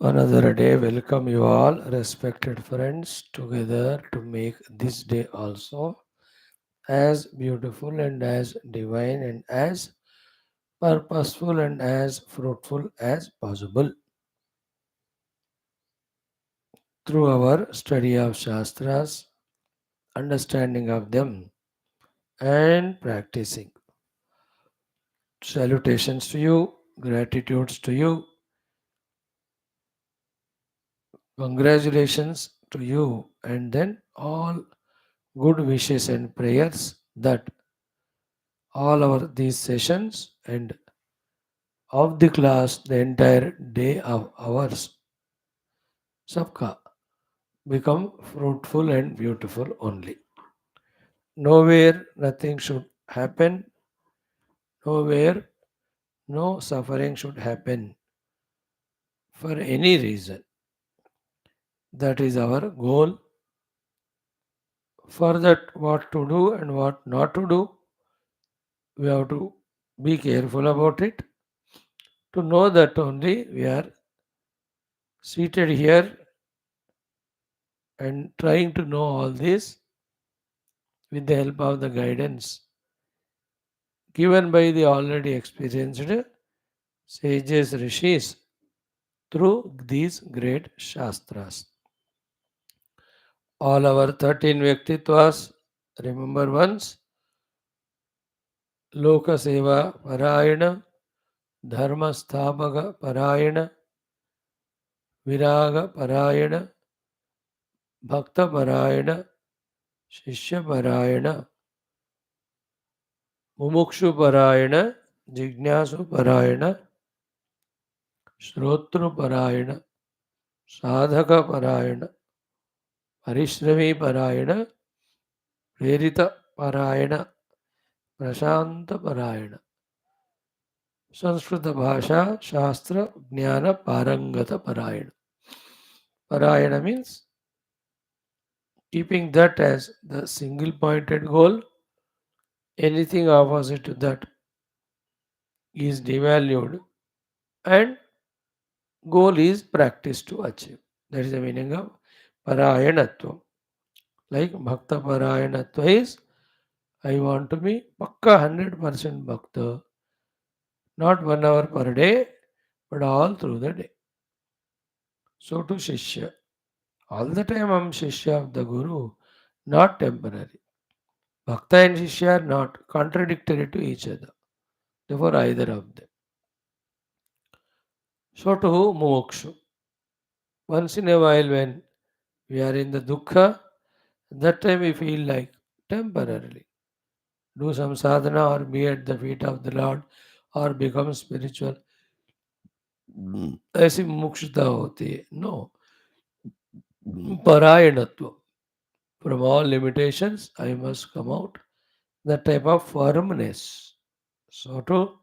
Another day, welcome you all, respected friends, together to make this day also as beautiful and as divine and as purposeful and as fruitful as possible. Through our study of Shastras, understanding of them, and practicing. Salutations to you, gratitudes to you, congratulations to you, and then all good wishes and prayers that all our these sessions and of the class the entire day of ours sabka become fruitful and beautiful only. Nowhere nothing should happen, nowhere no suffering should happen for any reason. That is our goal. For that, what to do and what not to do, we have to be careful about it. To know that only we are seated here and trying to know all this with the help of the guidance given by the already experienced sages, rishis through these great shastras. All our 13 Vyaktitwas, remember once, Loka Seva Parayana, Dharma Sthapaga Parayana, Viraga Parayana, Bhakta Parayana, Shishya Parayana, Mumukshu Parayana, Jignasu Parayana, Shrotru Parayana, Sadhaka Parayana, Parishrami Parayana, Prerita Parayana, Prashanta Parayana. Sanskrit Bhasha Shastra Jnana Parangata Parayana. Parayana means keeping that as the single pointed goal. Anything opposite to that is devalued and goal is practice to achieve. That is the meaning of Parayanatva. Like Bhakta Parayanatva is I want to be Pakka 100% Bhakta, not 1 hour per day, but all through the day. So to Shishya. All the time I am Shishya of the Guru, not temporary. Bhakta and Shishya are not contradictory to each other. Therefore, either of them. So to Moksha. Once in a while, when we are in the dukkha, that time we feel like temporarily do some sadhana or be at the feet of the Lord or become spiritual. ऐसी मुमुक्षुता होती है. No. Parayanatva. From all limitations, I must come out. That type of firmness. So to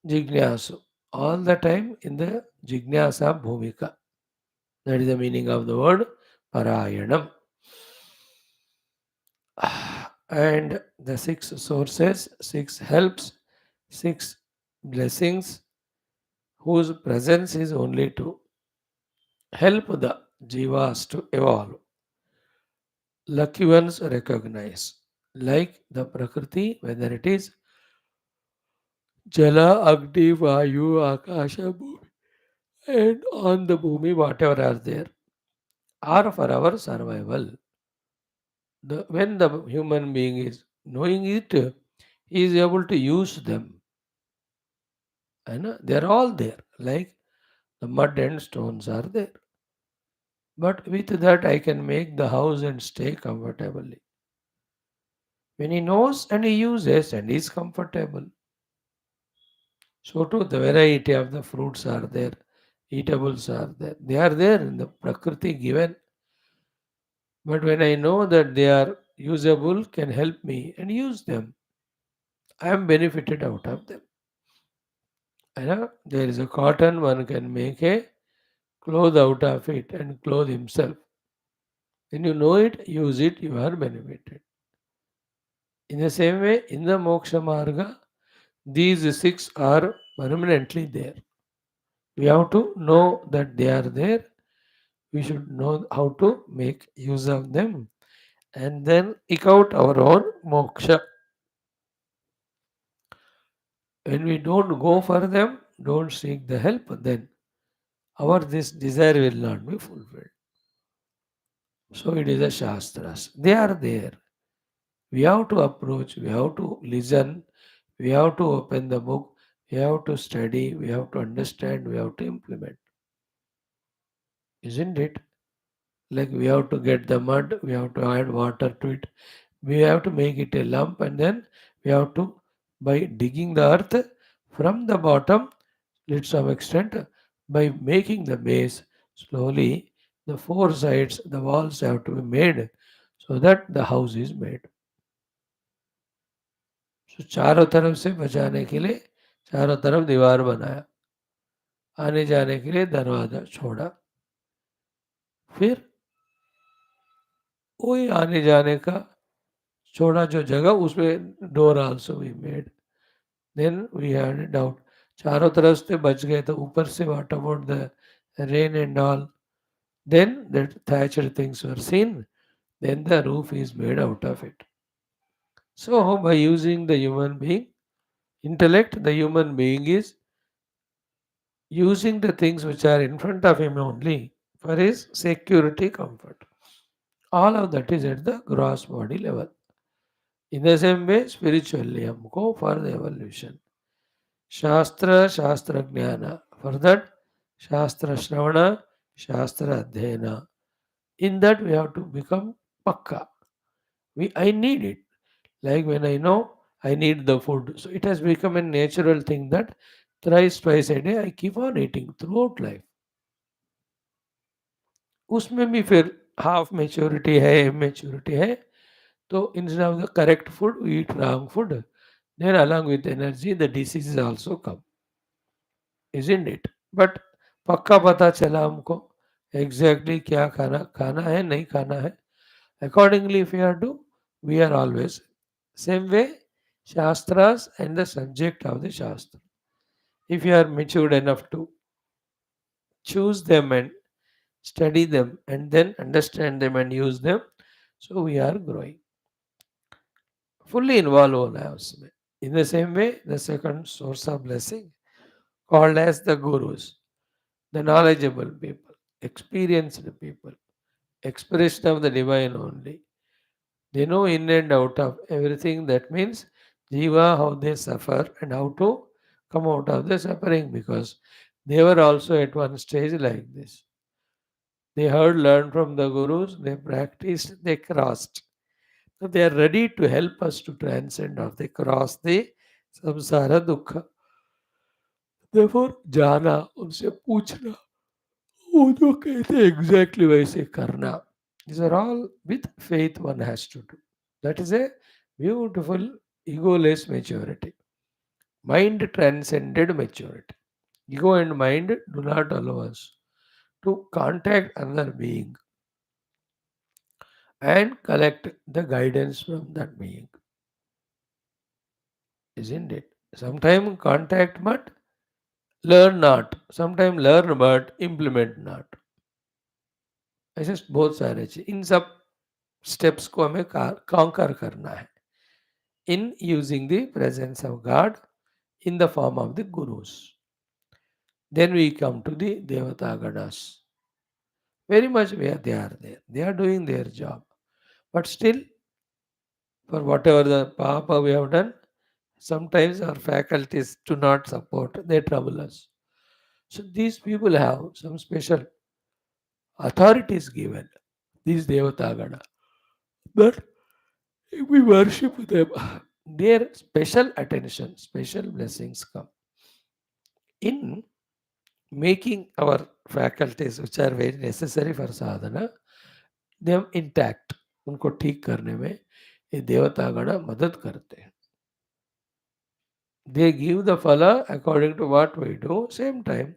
jignasu. All the time in the jignasa bhumika. That is the meaning of the word parayanam. And the 6 sources, 6 helps, 6 blessings, whose presence is only to help the jivas to evolve. Lucky ones recognize, like the Prakriti, whether it is Jala, Agni, Vayu, Akasha, Bhumi, and on the Bhumi, whatever are there, are for our survival. When the human being is knowing it, he is able to use them. And they are all there, like the mud and stones are there. But with that, I can make the house and stay comfortably. When he knows and he uses and is comfortable. So too, the variety of the fruits are there, eatables are there. They are there in the Prakriti given. But when I know that they are usable, can help me and use them, I am benefited out of them. There is a cotton, one can make a cloth out of it and clothe himself. When you know it, use it, you are benefited. In the same way, in the Moksha Marga, these 6 are permanently there. We have to know that they are there. We should know how to make use of them and then eke out our own moksha. When we don't go for them, don't seek the help, then our this desire will not be fulfilled. So it is the Shastras. They are there. We have to approach, we have to listen, we have to open the book, we have to study, we have to understand, we have to implement. Isn't it? Like we have to get the mud, we have to add water to it, we have to make it a lump, and then we have to, by digging the earth from the bottom, to some extent, by making the base, slowly the four sides, the walls have to be made so that the house is made. So चारों तरफ से बचाने के लिए चारों तरफ दीवार बनाया, आने जाने के लिए दरवाजा छोड़ा, फिर वही आने जाने का छोड़ा जो जगह उसमें door also we made. Then we had doubt, चारों तरफ से बच गए तो ऊपर से what about the rain and all, then the thatched things were seen, then the roof is made out of it. So by using the human being intellect, the human being is using the things which are in front of him only for his security comfort. All of that is at the gross body level. In the same way, spiritually, हमको for the evolution. Shastra, Shastra Jnana. For that, Shastra Shravana, Shastra Adhyayana. In that, we have to become pakka. I need it. Like when I know I need the food. So it has become a natural thing that thrice, twice a day I keep on eating throughout life. उसमें भी फिर half maturity है, immaturity है, तो instead of the correct food we eat wrong food, then along with energy the diseases also come, isn't it? But पक्का पता चला हमको एग्जैक्टली क्या खाना खाना है नहीं खाना है, accordingly if we are do, we are always same way. Shastras and the subject of the shastra, if you are matured enough to choose them and study them and then understand them and use them, so we are growing. Fully involved होना है उसमें. In the same way, the second source of blessing, called as the gurus, the knowledgeable people, experienced people, expression of the divine only. They know in and out of everything. That means Jiva, how they suffer and how to come out of the suffering, because they were also at one stage like this. They heard, learned from the gurus, they practiced, they crossed. So they are ready to help us to transcend or they cross the samsara dukha. Therefore, जाना उनसे पूछना, वो जो कहते exactly वैसे करना. These are all with faith one has to do. That is a beautiful egoless maturity. Mind transcended maturity. Ego and mind do not allow us to contact another being and collect the guidance from that being. Isn't it? Sometimes contact but learn not. Sometimes learn but implement not. ऐसे बहुत सारे चीज, इन सब steps को हमें conquer करना है in using the presence of God in the form of the gurus. Then we come to the Devata Ganas. Very much where they are there. They are doing their job. But still, for whatever the papa we have done, sometimes our faculties do not support, they trouble us. So these people have some special authorities given, these Devatagana. But if we worship them, their special attention, special blessings come in making our faculties which are very necessary for sadhana, them intact. उनको ठीक करने में ये देवतागण मदद करते हैं. They give the phala according to what we do. Same time,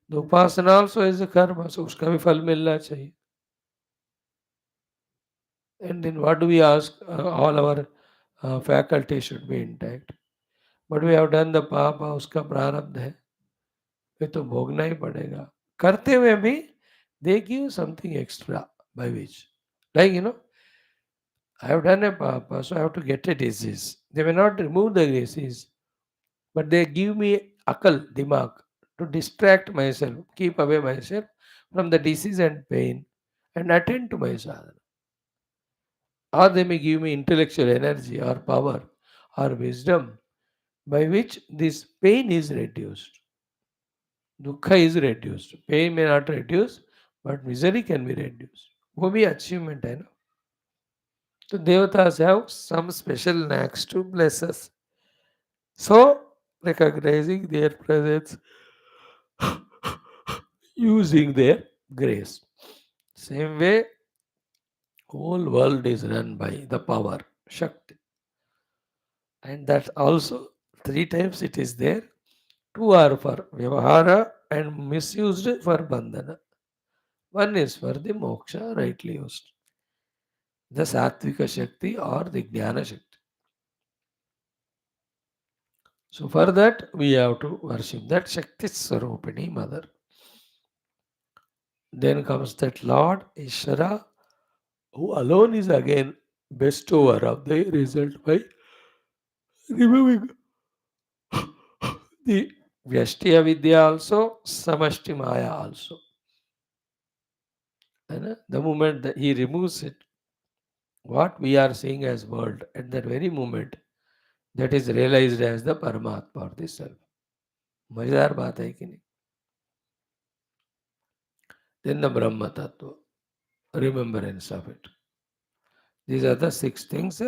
the upasana also is a karma, so उसका भी फल मिलना चाहिए. And then what do we ask? All our faculty should be intact. But we have done the papa, उसका प्रारब्ध है. ये तो भोगना ही पड़ेगा. करते हुए भी they give something extra by which, like I have done a papa, so I have to get a disease. They may not remove the disease, but they give me akal, dimag, to distract myself, keep away myself from the disease and pain, and attend to my sadhana. Or they may give me intellectual energy or power or wisdom by which this pain is reduced. Dukkha is reduced. Pain may not reduce, but misery can be reduced. वो भी achievement है ना. So devatas have some special knacks to bless us. So recognizing their presence, using their grace. Same way, whole world is run by the power, Shakti. And that also three times it is there. Two are for Vyavahara and misused for Bandhana. One is for the moksha, rightly used. The Sattvika Shakti or the Jnana Shakti. So for that we have to worship that Shakti Swarupini Mother. Then comes that Lord Ishvara, who alone is again bestower of the result by removing the Vyashtiya Vidya also, Samashti Maya also. And the moment that he removes it, what we are seeing as world at that very moment, that is realized as the Paramatma or the Self. मजेदार बात है कि नहीं. Then the Brahma Tattva, remembrance of it. These are the six things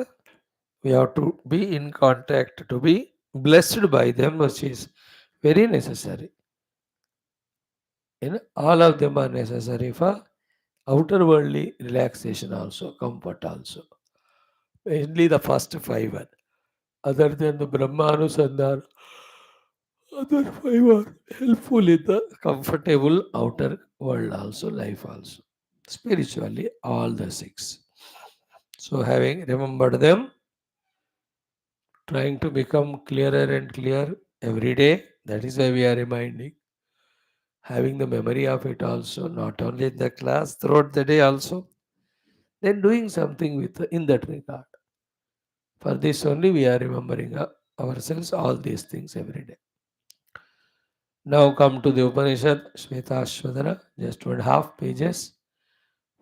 we have to be in contact to be blessed by them, which is very necessary. All of them are necessary for outer worldly relaxation also, comfort also. Mainly the first five are. Other than the Brahmanusandhana, other five are helpful in the comfortable outer world also, life also. Spiritually, all the six. So having remembered them, trying to become clearer and clearer every day, that is why we are reminding. Having the memory of it also, not only in the class, throughout the day also, then doing something with in that regard. For this only we are remembering ourselves all these things every day. Now come to the Upanishad, Shwethashwathara, just 2.5 pages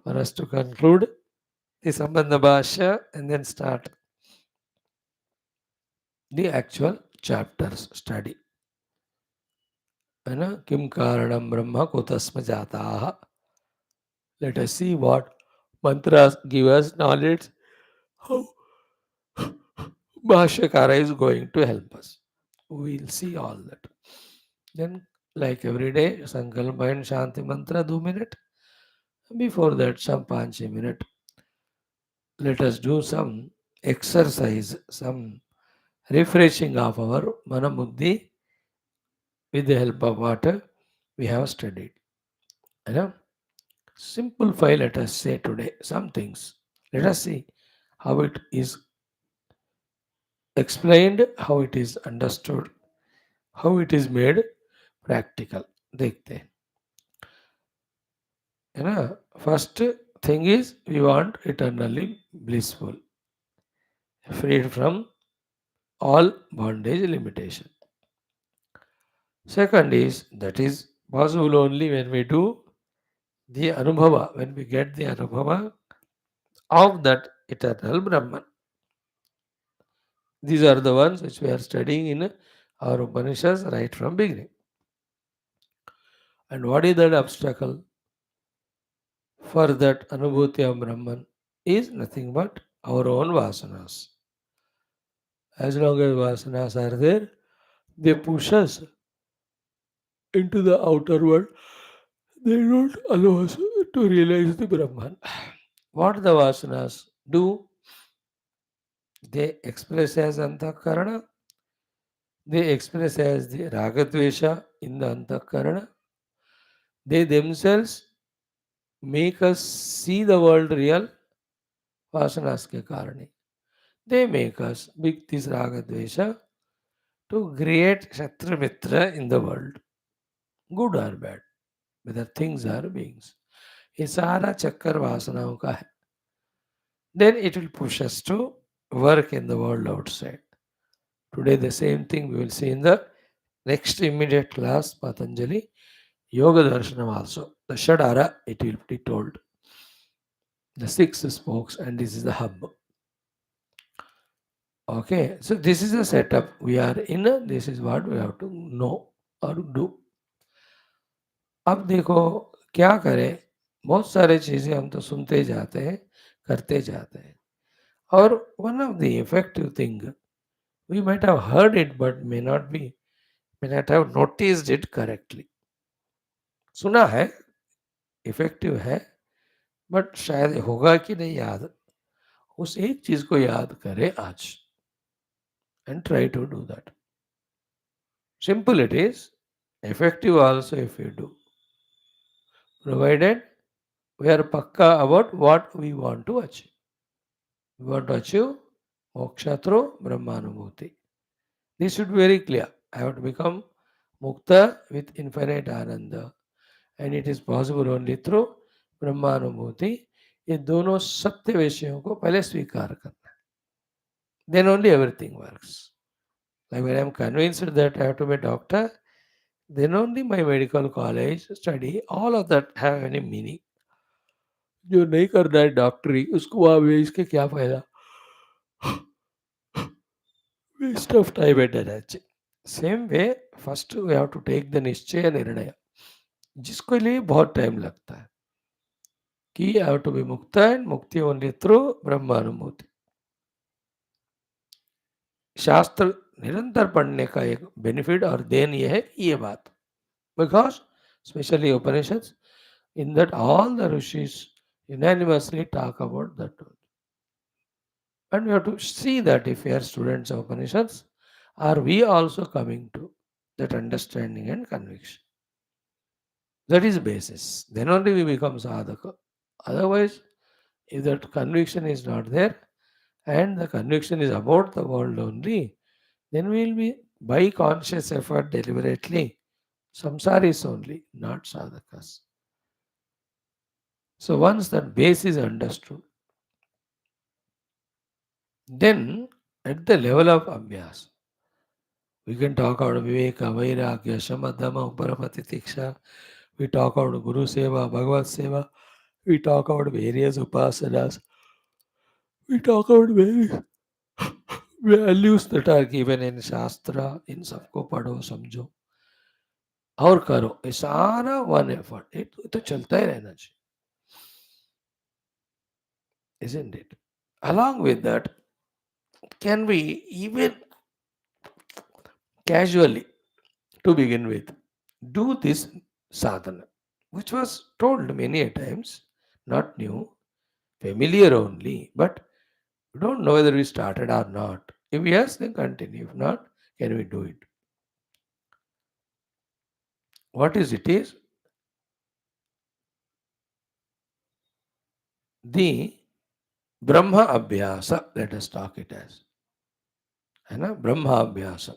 for us to conclude the Sambandha Bhashya and then start the actual chapters study. Kim Karanam Brahma Kutasma Jataha. Let us see what mantras give us knowledge, how Bhashyakara is going to help us. We will see all that. Then, like every day, Sankalpa and Shanti mantra 2 minutes. Before that, some 5 minutes. Let us do some exercise, some refreshing of our Manabuddhi with the help of what we have studied. You know? Simplify, let us say today, some things. Let us see how it is explained, how it is understood, how it is made practical. देखते हैं. First thing is we want eternally blissful, freed from all bondage limitation. Second is that is possible only when we do the anubhava, when we get the anubhava of that eternal Brahman. These are the ones which we are studying in our Upanishads right from beginning. And what is that obstacle for that anubhuti of Brahman is nothing but our own vasanas. As long as vasanas are there, they push us into the outer world. They don't allow us to realize the Brahman. What the vasanas do, they express as antakarana, they express as the ragadvesha in the antakarana. They themselves make us see the world real, vasanas ke karane. They make us with this ragadvesha to create Shatru Mitra in the world. good or bad, whether things or beings. ये सारा चक्कर वासनाओं का है. Then it will push us to work in the world outside. Today the same thing we will see in the next immediate class, Patanjali, Yoga Darshanam also. The Shadara, it will be told. The six spokes, and this is the hub. Okay, so this is the setup we are in. This is what we have to know or do. अब देखो क्या करें, बहुत सारे चीज़ें हम तो सुनते जाते हैं, करते जाते हैं. और one of the effective thing, we might have heard it but may not have noticed it correctly. सुना है, इफेक्टिव है, बट शायद होगा कि नहीं याद. उस एक चीज को याद करें आज, and try to do that. Simple it is, effective also if you do, provided we are pakka about what we want to achieve. We want to achieve moksha through brahmanubhuti. This should be very clear. I have to become mukta with infinite ananda, and it is possible only through ब्रह्मानुभूति. ये दोनों सत्य विषयों को पहले स्वीकार करना, then only everything works. Like when I am convinced that I have to be a doctor, then only my medical college study, all of that have any meaning. जो नहीं कर रहा है डॉक्टरी, उसको वहाँ भेज के क्या फायदा? Waste of time and energy. Same way first we have to take the निश्चय निर्णय, जिसको लिए बहुत टाइम लगता है, कि आई हैव टू बी मुक्त, एंड मुक्ति ओनली थ्रू ब्रह्मानुभूति. शास्त्र निरंतर पढ़ने का एक बेनिफिट और देन ये है कि ये बात, because specially Upanishads, in that all the rishis unanimously talk about that. And we have to see that if we are students of Upanishads, are we also coming to that understanding and conviction? That is basis. Then only we become sadhaka. Otherwise, if that conviction is not there, and the conviction is about the world only, then we will be, by conscious effort, deliberately, samsaris only, not sadhakas. So once that base is understood, then at the level of abhyas, we can talk about viveka, vairagya, shamadama, paramati tiksha. We talk about guru seva, bhagavad seva. We talk about various upasanas. We talk about various values that are given in shastra. इन सबको पढ़ो, समझो और करो. ये सारा one effort, ये तो चलता ही रहना चाहिए, isn't it? Along with that, can we even casually, to begin with, do this sadhana, which was told many a times, not new, familiar only, but we don't know whether we started or not. If yes, then continue. If not, can we do it? What is it is? The Brahma Abhyasa, let us talk it as. Brahma Abhyasa.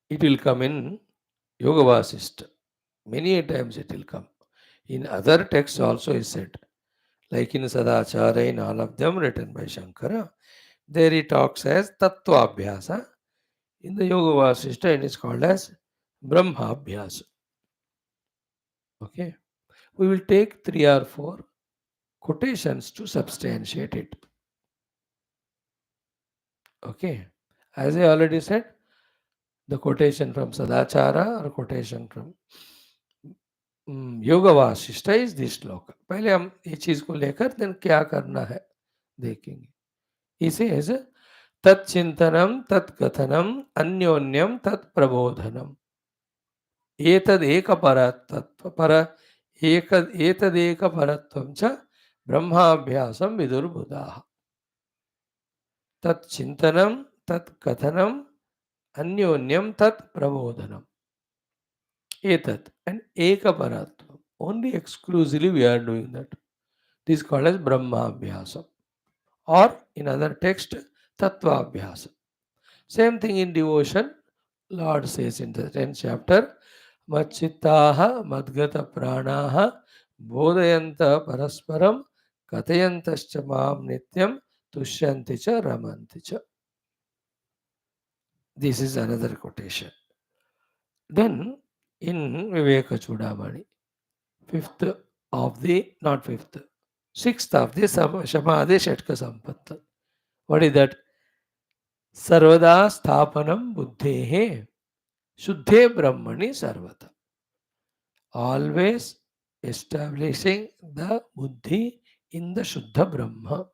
It will come in Yoga Vasishtha. Many a times it will come. In other texts also is said, like in Sadachara, in all of them written by Shankara, there he talks as Tattva Abhyasa. In the Yoga Vasishtha, it is called as Brahma Abhyasa. Okay. We will take 3 or 4 quotations to substantiate it. Okay. As I already said, the quotation from Sadachara or quotation from yoga Vasishtha is this श्लोक. पहले हम ये चीज को लेकर then क्या करना है देखेंगे. इसे एज तत्चिंतनम तत्कथनम अन्योन्यम तत्प्रबोधनम एतदेक परतत्व पर एतदेक परत्वं च ब्रह्माभ्यासम विदुर्बुधाः. तत्चिंतनम तत्कथनम अन्योन्यम तत्प्रबोधनम एतत् and ekaparatvam. Only exclusively we are doing that. This is called as Brahma Abhyasa. Or in other text, Tattva Abhyasa. Same thing in devotion. Lord says in the 10th chapter, मच्चित्ताः मद्गतप्राणाः बोधयन्तः परस्परं कथयन्तश्च मां नित्यं तुष्यन्ति च रमन्ति च. This is another quotation. Then in Viveka Chudamani, fifth of the, not fifth, sixth of the Samadhi Shatka Sampatta. What is that? Sarvada Sthapanam Buddhehe Shuddhe Brahmani Sarvata. Always establishing the Buddhi in the Shuddha Brahma.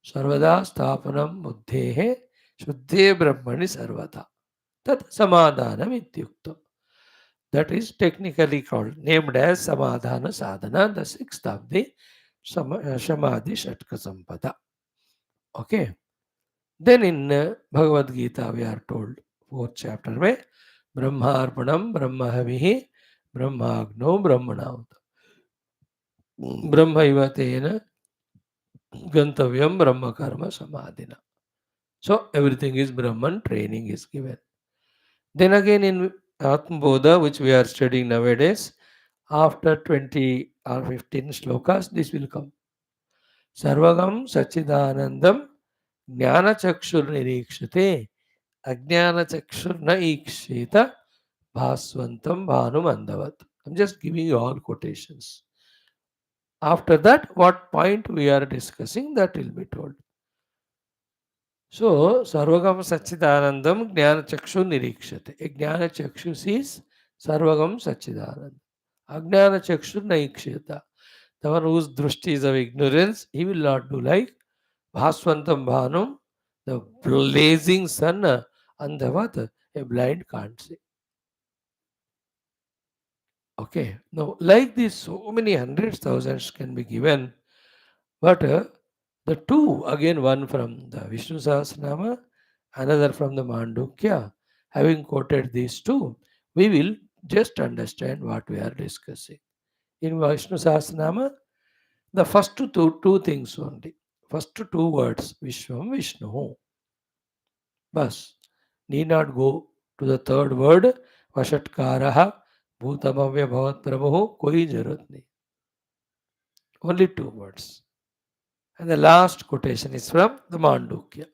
Sarvada Sthapanam Buddhehe Shuddhe Brahmani Sarvata. Tat Samadhanam Ityukta. That is technically called, named as Samadhana Sadhana, the sixth of the Samadhi Shatka Sampada. Okay. Then in Bhagavad Gita we are told, fourth chapter में ब्रह्मार्पणम ब्रह्महविः ब्रह्माग्नो ब्रह्मणाहुत ब्रह्मैव तेन गंतव्यम ब्रह्म कर्म समाधिना. So everything is Brahman, training is given. Then again in Atma Bodha, which we are studying nowadays, after 20 or 15 slokas, this will come. Sarvagam Sachidanandam Jnana Chakshur Nirikshate Ajnana Chakshur Na Iksheta Bhaswantam Bhanumandavat. I'm just giving you all quotations. After that, what point we are discussing, that will be told. So, Sarvagam Sachidanandam Jnana Chakshu Nirikshate. A Jnana Chakshu sees Sarvagam Sachidanand. Ajnana Chakshu Naiksheta. The one whose drushti is of ignorance, he will not do like Bhaswantam Bhanum, the blazing sun, Andhavat, a blind can't see. Okay, now like this, so many hundreds, thousands can be given, but the two, again one from the Vishnu Sahasranama, another from the Mandukya, having quoted these two, we will just understand what we are discussing. In Vishnu Sahasranama, the first two things only. First two words, Vishwam Vishnu. Bas. Need not go to the third word, Vashatkaraha, Bhutamavya Bhavat Prabhu, koi jarat nahi. Only two words. And the last quotation is from the Mandukya.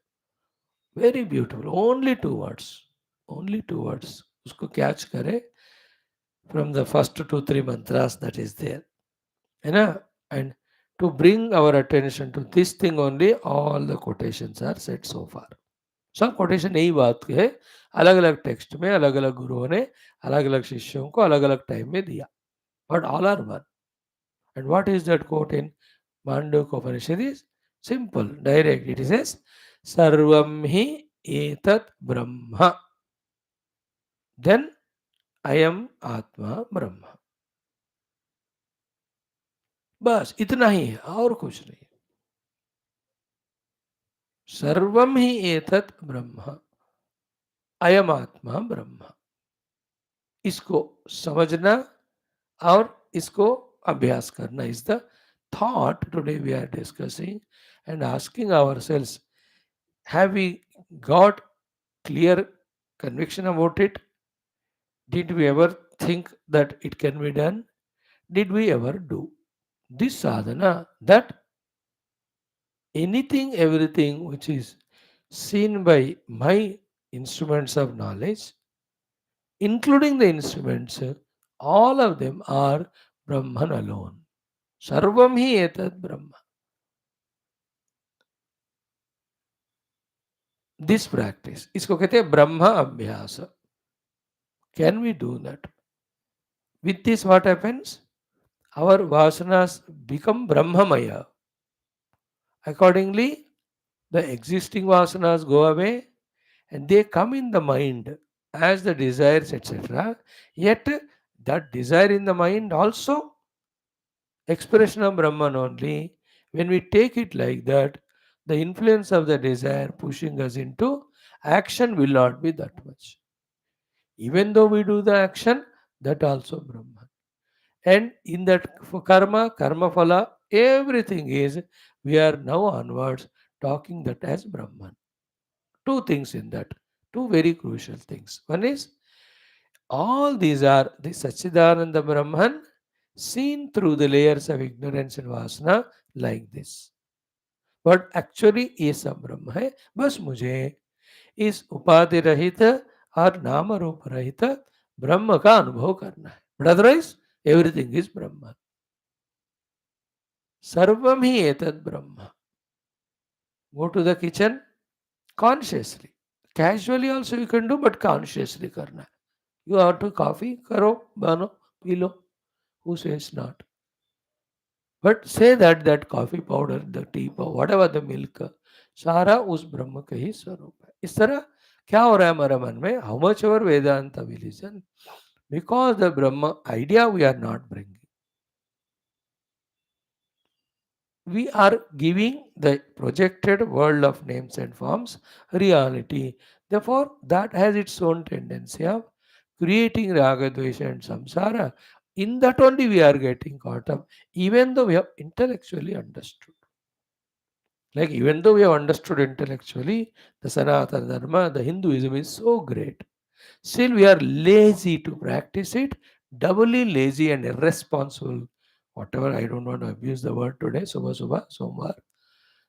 Very beautiful. Only two words. Only two words. Usko catch kare from the first two, three mantras that is there. And to bring our attention to this thing only, all the quotations are said so far. सब quotation यही बात के है, अलग अलग text में अलग अलग गुरुओं ने अलग अलग शिष्यों को अलग अलग टाइम में दिया, but all are one. And what is that quote in Mandukya Upanishad? Is simple, direct. It is सर्वम हि एतत् ब्रह्म, देन आई एम आत्मा ब्रह्म. बस इतना ही है, और कुछ नहीं. सर्वम ही एतत् ब्रह्म, अयम आत्मा ब्रह्म. इसको समझना और इसको अभ्यास करना is the thought today we are discussing and asking ourselves, have we got clear conviction about it? Did we ever think that it can be done? Did we ever do this sadhana that anything, everything which is seen by my instruments of knowledge, including the instruments, all of them are Brahman alone. Sarvam hi etat Brahma. This practice, इसको कहते हैं ब्रह्म अभ्यास. Can we do that? With this, what happens? Our vasanas become Brahmamaya. Accordingly, the existing vasanas go away and they come in the mind as the desires, etc. Yet, that desire in the mind also expression of Brahman only. When we take it like that, the influence of the desire pushing us into action will not be that much. Even though we do the action, that also Brahman. And in that karma, karma phala, everything is, we are now onwards talking that as Brahman. Two things in that, two very crucial things. One is All these are the Sachidananda Brahman seen through the layers of ignorance and vasana like this. But actually ये सब ब्रह्म है. बस मुझे इस उपाधि रहित और नाम रूप रहित ब्रह्म का अनुभव करना है. But otherwise everything is ब्रह्म. सर्वम ही एतद ब्रह्म. Go to the kitchen consciously. Casually also you can do, but consciously करना है. You have to coffee करो, बनो, P low. Who says not? But say that that coffee powder, the tea powder, whatever the milk, सारा उस ब्रह्म का ही स्वरूप है. इस तरह क्या हो रहा है हमारे मन में? How much our Vedanta we listen, because the Brahma idea we are not bringing. We are giving the projected world of names and forms reality. Therefore, that has its own tendency of creating raga, dvesha, and samsara. In that only we are getting caught up, even though we have intellectually understood. Like, even though we have understood intellectually the Sanatana Dharma, the Hinduism is so great. Still, we are lazy to practice it, doubly lazy and irresponsible. Whatever, I don't want to abuse the word today, Subha Subha, Somvar,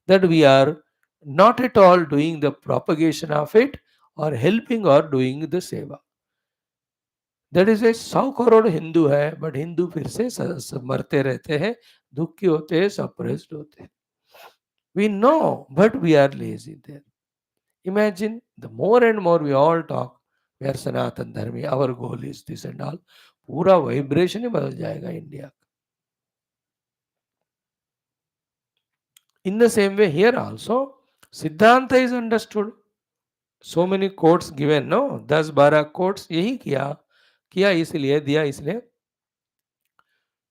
that we are not at all doing the propagation of it or helping or doing the seva. That is a 100 crore Hindu है, but Hindu फिर से मरते रहते हैं, दुखी होते हैं, suppressed होते हैं. We know, but we are lazy there. Imagine the more and more we all talk, we are Sanatan Dharmi, our goal is this and all. पूरा वाइब्रेशन ही बदल जाएगा India. In the same way here also, Siddhanta is understood. So many quotes given, no? 10-12 quotes यही किया इसलिए दिया इसलिए.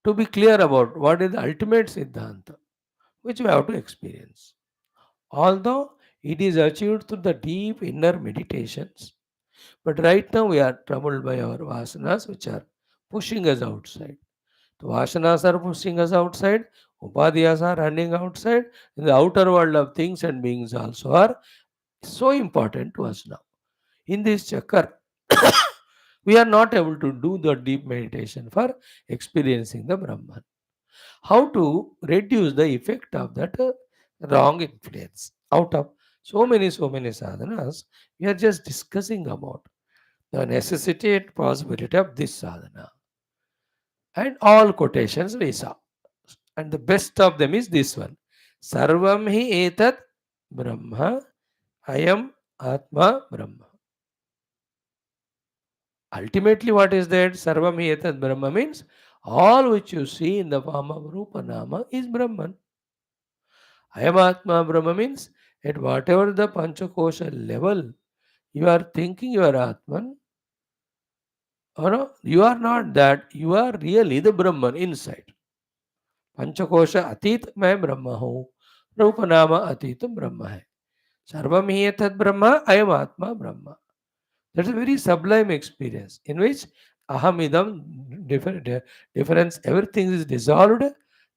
To be clear about what is the ultimate Siddhanta, which we have to experience. Although it is achieved through the deep inner meditations, but right now we are troubled by our vasanas which are pushing us outside. The vasanas are pushing us outside, upadhyas are running outside, and the outer world of things and beings also are so important to us now. In this chakra, we are not able to do the deep meditation for experiencing the Brahman. How to reduce the effect of that wrong influence? Out of so many sadhanas, we are just discussing about the necessity and possibility of this sadhana. And all quotations we saw. And the best of them is this one. Sarvam hi etat Brahma, ayam Atma Brahma. Ultimately, what is that? Sarvam hi etat Brahma means all which you see in the form of Rupa Nama is Brahman. Ayam Atma Brahma means at whatever the Panchakosha level you are thinking you are Atman, or no, you are not that, you are really the Brahman inside. पंचकोश अतीत मैं ब्रह्म हूँ, रूप नाम अतीत ब्रह्म है. सर्वम ही तद ब्रह्म, अयम आत्मा ब्रह्म. That's a very sublime experience in which aham idam difference, everything is dissolved,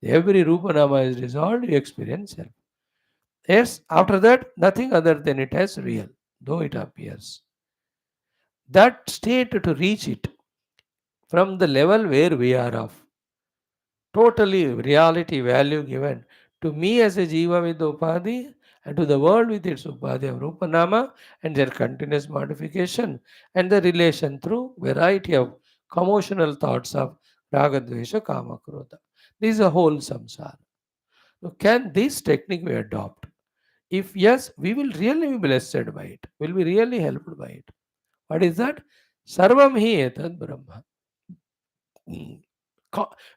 every rupa nama is dissolved, you experience self. Yes, after that nothing other than it as real, though it appears. That state, to reach it from the level where we are of totally reality value given to me as a jiva with the upadhi and to the world with its upadhi of rupa nama and their continuous modification and the relation through variety of commotional thoughts of raga dvesha kama krodha. This is a whole samsara. So can this technique be adopted? If yes, we will really be blessed by it. Will be really helped by it. What is that? Sarvam hi etad brahma.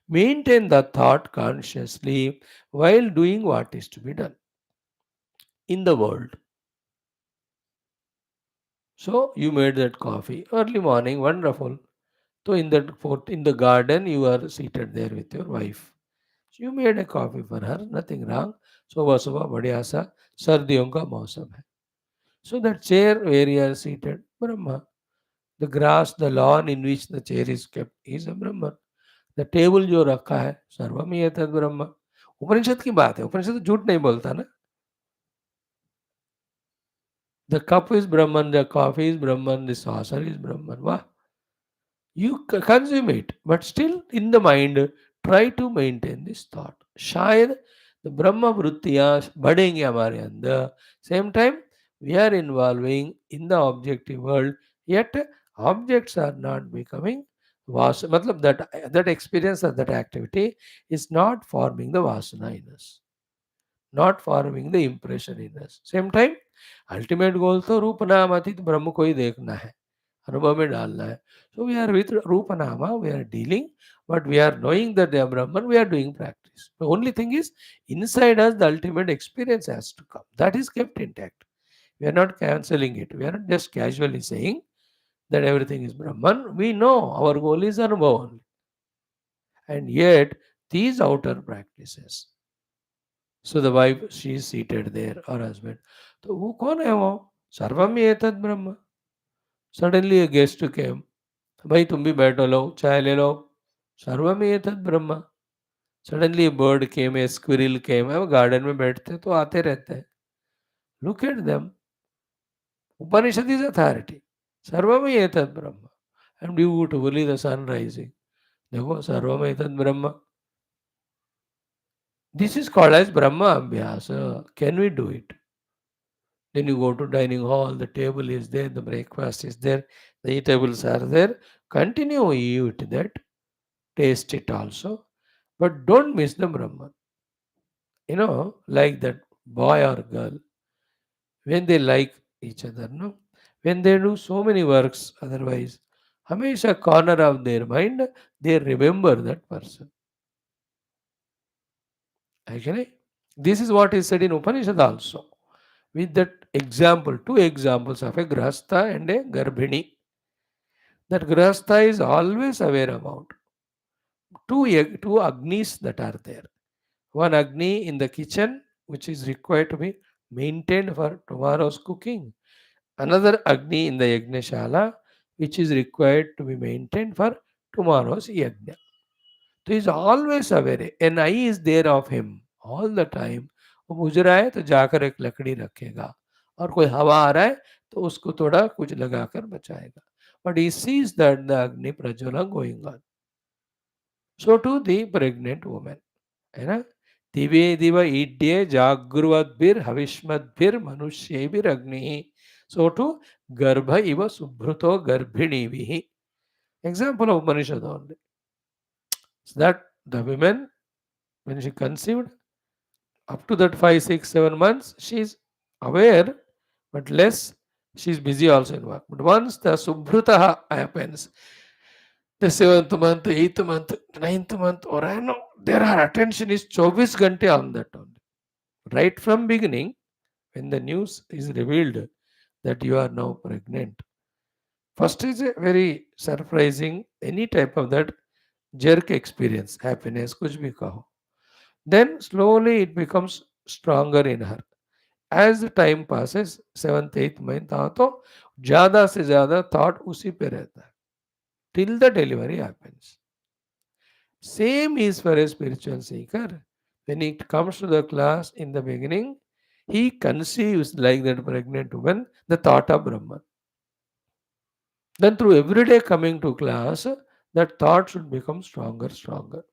Maintain the thought consciously while doing what is to be done in the world. So you made that coffee early morning, wonderful. So in the garden you are seated there with your wife. So you made a coffee for her, nothing wrong. सुबह सुबह बढ़िया सा सर्दियों का मौसम है. So that chair where you are seated, Brahma. The grass, the lawn in which the chair is kept is a Brahman. The table जो रखा है सर्वम ही तद ब्रह्म. उपनिषद की बात है, उपनिषद तो झूठ नहीं बोलता ना. The cup is Brahman, the coffee is Brahman, the saucer is Brahman. वाह, You consume it, but still in the mind, try to maintain this thought. शायद the Brahma Vrittiyas बढ़ेंगे हमारे अंदर. Same time, we are involving in the objective world, yet objects are not becoming vas. मतलब that experience or that activity is not forming the vasana in us, not forming the impression in us. Same time, ultimate goal तो रूप नाम अतीत ब्रह्म को ही देखना है, अनुभव में डालना है. So we are with Rupanama, we are dealing, but we are knowing that they are Brahman, we are doing practice. The only thing is, inside us, the ultimate experience has to come. That is kept intact. We are not cancelling it. We are not just casually saying that everything is Brahman. We know our goal is Anubhav only. And yet, these outer practices. So the wife, she is seated there, or husband. तो वो कौन है वो? सर्वम एतद् ब्रह्म. Suddenly a guest came. भाई तुम भी बैठो लो चाय ले लो सर्वम एतद् ब्रह्म. Suddenly a bird came, a squirrel came. अब गार्डन में बैठते तो आते रहते हैं. Look at them. Upanishad is authority. सर्वम एतद् ब्रह्म. And beautifully the sun rising. देखो सर्वम एतद् ब्रह्म. This is called as Brahma Abhyasa. Can we do it? Then you go to dining hall, the table is there, the breakfast is there, the eatables are there. Continue eat that, taste it also, but don't miss the Brahman. Like that boy or girl, when they like each other, no? When they do so many works, otherwise, हमेशा corner of their mind, they remember that person. Actually, this is what is said in Upanishad also. With that example, two examples of a grahastha and a garbhini. That grahastha is always aware about two agnis that are there. One agni in the kitchen, which is required to be maintained for tomorrow's cooking. Another agni in the yajna which is required to be maintained for tomorrow's yajna. So he is always aware. An eye is there of him all the time. वो बुझ रहा है तो जाकर एक लकड़ी रखेगा और कोई हवा आ रहा है तो उसको थोड़ा कुछ लगाकर बचाएगा. But he sees that the agni prajwala going on. So too the pregnant woman. है ना? दिवे दिव ईड्ये जागृवद्भिर हविष्मद्भिर मनुष्येभिर अग्नि. So too गर्भ इव सुभृतो गर्भिणीभिः. Example of Upanishad only. So that the women, when she conceived, up to that 5, 6, 7 months, she is aware, but less she is busy also in work. But once the subhrutaha happens, the 7th month, 8th month, 9th month, or I know, there her attention is 24 घंटे on that only. Right from beginning, when the news is revealed that you are now pregnant, first is a very surprising, any type of that jerk experience, happiness, कुछ भी कहो. Then slowly it becomes stronger in her. As the time passes, 7th, 8th month आओ तो ज़्यादा से ज़्यादा thought उसी पे रहता है. Till the delivery happens. Same is for a spiritual seeker. When it comes to the class in the beginning, he conceives like that pregnant woman the thought of Brahman. Then through every day coming to class, that thought should become stronger, stronger.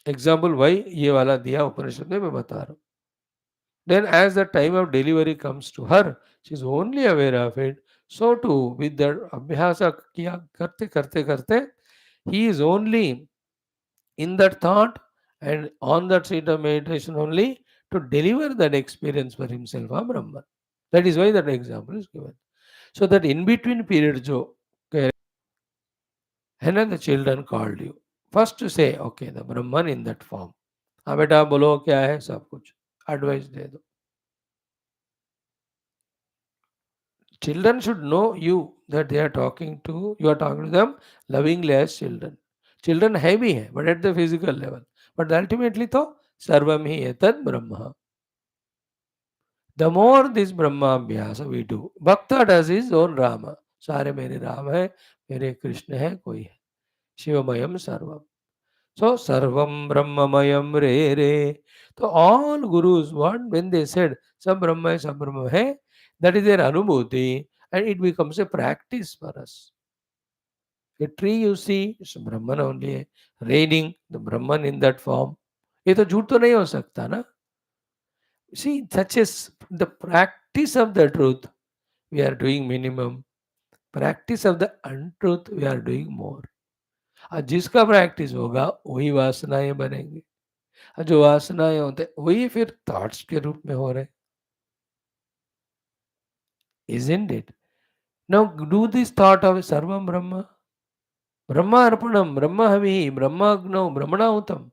Example why ये वाला दिया उपनिषद में मैं बता रहा हूँ. Then as the time of delivery comes to her, she is only aware of it. So too with that abhyasa किया करते करते करते, he is only in that thought and on that state of meditation only to deliver that experience for himself of Brahman. That is why that example is given. So that in between period जो है ना, the children called you. First to say, okay, the Brahman in that form. हाँ बेटा बोलो क्या है सब कुछ एडवाइस दे दो. Children should know you that they are talking to, you are talking to them lovingly as children. Children है भी हैं, but at the physical level. But ultimately तो सर्वम ही एतद् ब्रह्म. The more this Brahma Abhyasa we do, Bhakta does his own Rama. सारे मेरे राम है, मेरे कृष्ण है, कोई है. शिवमयम सर्वम. So sarvam brahmamayam re re. So all gurus, what when they said sab Brahma hai, that is their anubhuti, and it becomes a practice for us. A tree you see, it's Brahman only. Raining, the Brahman in that form. ये तो झूठ तो नहीं हो सकता ना. See, such as the practice of the truth, we are doing minimum. Practice of the untruth, we are doing more. और जिसका प्रैक्टिस होगा वही वासनाएं बनेंगी. और जो वासनाएं होते वही फिर थॉट्स के रूप में हो रहे. Isn't it? Now do this thought of Sarvam Brahma. Brahma Arpanam, Brahma Havi, Brahma Agno, Brahmanahutam.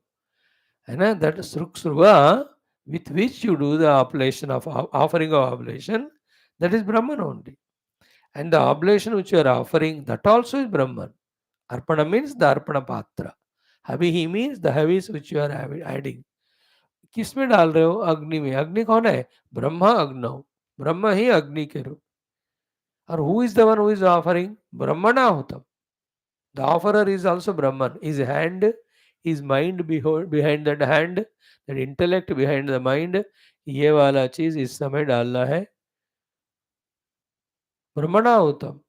And that Sruva with which you do the oblation of offering of oblation, that is Brahman only. And the oblation which you are offering, that also is Brahman. Arpana means the Arpana Patra. Havi means the havis which you are adding. किस में डाल रहे हो? अग्नि में. अग्नि कौन है? ब्रह्मा अग्नौ. ब्रह्म ही अग्नि के रूप. और who is the one who is offering? Brahmanahutam. The offerer is also Brahman. His hand, his mind behind that hand, that intellect behind the mind, ये वाला चीज इस समय डालना है Brahmanahutam.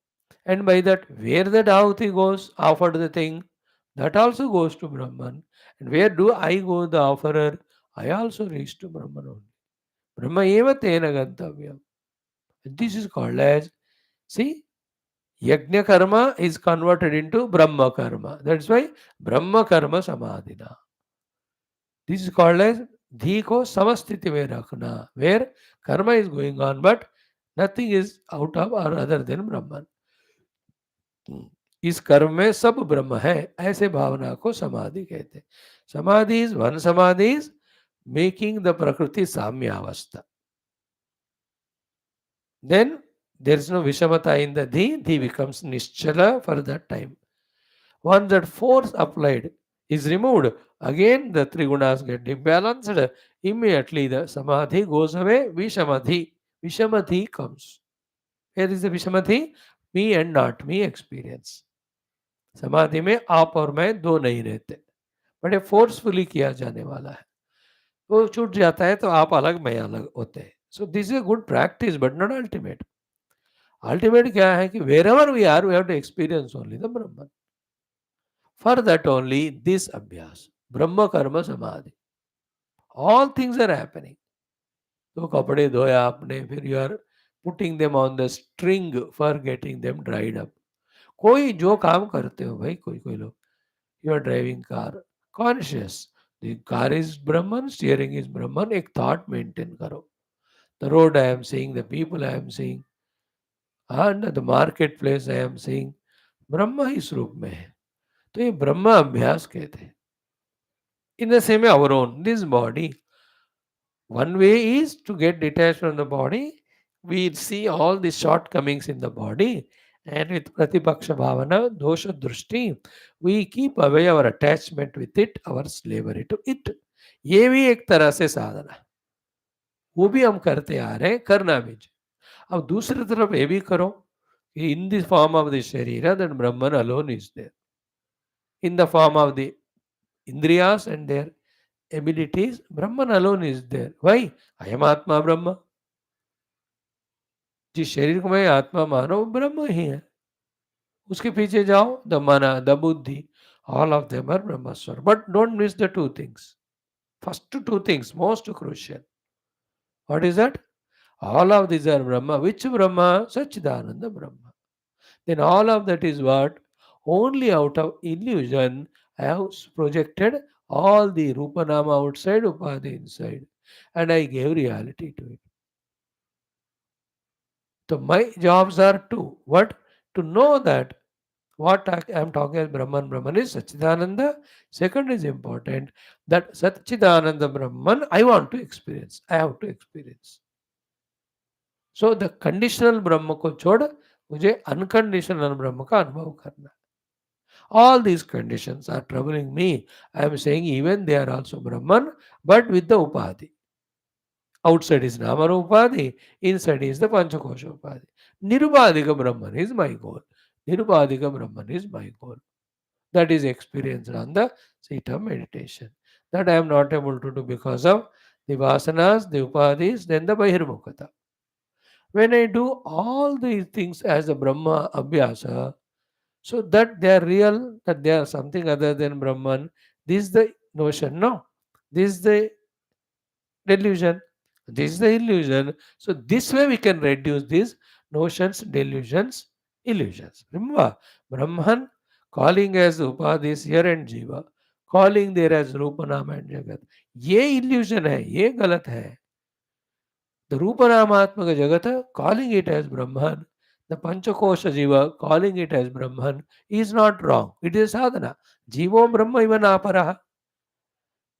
And by that, where that ahuti goes, offered the thing, that also goes to Brahman. And where do I go, the offerer? I also reach to Brahman only. Brahma eva tena gantavyam. This is called as, see, Yajna karma is converted into Brahma karma. That's why Brahma karma samadhina. This is called as धी को समस्थिति में रखना, where karma is going on but nothing is out of or other than Brahman. इस कर्म में सब ब्रह्म है, ऐसे भावना को समाधि कहते हैं. समाधि इज वन, समाधि इज मेकिंग द प्रकृति साम्यावस्था. Then there is no Vishamata in the Dhi becomes Nischala for that time. Once that force applied is removed, again the Trigunas get imbalanced, immediately the Samadhi goes away, Vishamadhi comes. Here is the Vishamadhi, me and not me experience. समाधि में आप और मैं दो नहीं रहते, बड़े forcefully किया जाने वाला है. वो छूट जाता है तो आप अलग मैं अलग होते हैं. So this is a good practice but not ultimate. Ultimate क्या है कि wherever we are we have to experience only the Brahman. For that only this अभ्यास ब्रह्म कर्म समाधि. All things are happening. तो कपड़े धोया आपने, फिर you are putting them on the string for getting them dried up. कोई जो काम करते हो भाई, कोई कोई लोग, you are driving car, conscious the car is Brahman, steering is Brahman. एक थॉट मेंटेन करो. The road I am seeing, the people I am seeing, and the marketplace I am seeing, ब्रह्म इस रूप में है. तो ये ब्रह्म अभ्यास कहते हैं. In the same way, our own, this body, one way is to get detached from the body. We see all the shortcomings in the body, and with Pratipaksha Bhavana, Dosha Drushti, we keep away our attachment with it, our slavery to it. ये भी एक तरह से साधना है. वो भी हम करते आ रहे हैं, करना भी. अब दूसरी तरफ ये भी करो कि in the form of the sharira, that Brahman alone is there. In the form of the Indriyas and their abilities, Brahman alone is there. Why? I am Atma Brahma. जिस शरीर को मैं आत्मा मानो वो ब्रह्म ही है. उसके पीछे जाओ, द mana, द बुद्धि, all of them are Brahmaswar. But don't miss the two things. First two things, most crucial. What is that? All of these are Brahma. Which Brahma? Satchidananda Brahma. Then all of that is what? Only out of illusion I have projected all the Rupanama outside, Upadhi inside. And I gave reality to it. So my jobs are two. What? To know that what I am talking as Brahman, Brahman is Satchidananda. Second is important, that Satchidananda Brahman I want to experience. I have to experience. So the conditional ब्रह्म को छोड़ मुझे unconditional ब्रह्म का अनुभव करना. All these conditions are troubling me. I am saying even they are also Brahman, but with the Upadhi. Outside is Namara Upadhi, inside is the Panchakosha Upadhi. Nirupadhika Brahman is my goal. Nirupadhika Brahman is my goal. That is experienced on the seat of meditation. That I am not able to do because of the vasanas, the upadhis, then the bahirmukata. When I do all these things as a Brahma Abhyasa, So that they are real, that they are something other than Brahman. This is the notion. No, this is the delusion. This is the illusion. So this way we can reduce these notions, delusions, illusions. Remember, Brahman calling as Upadhis here and Jiva, calling there as Rupanama and Jagat. ये illusion है, ये गलत है. The Rupanamaatmaka Jagata calling it as Brahman, the Panchakosha Jiva calling it as Brahman is not wrong. It is sadhana. Jivo Brahma iva naparaha.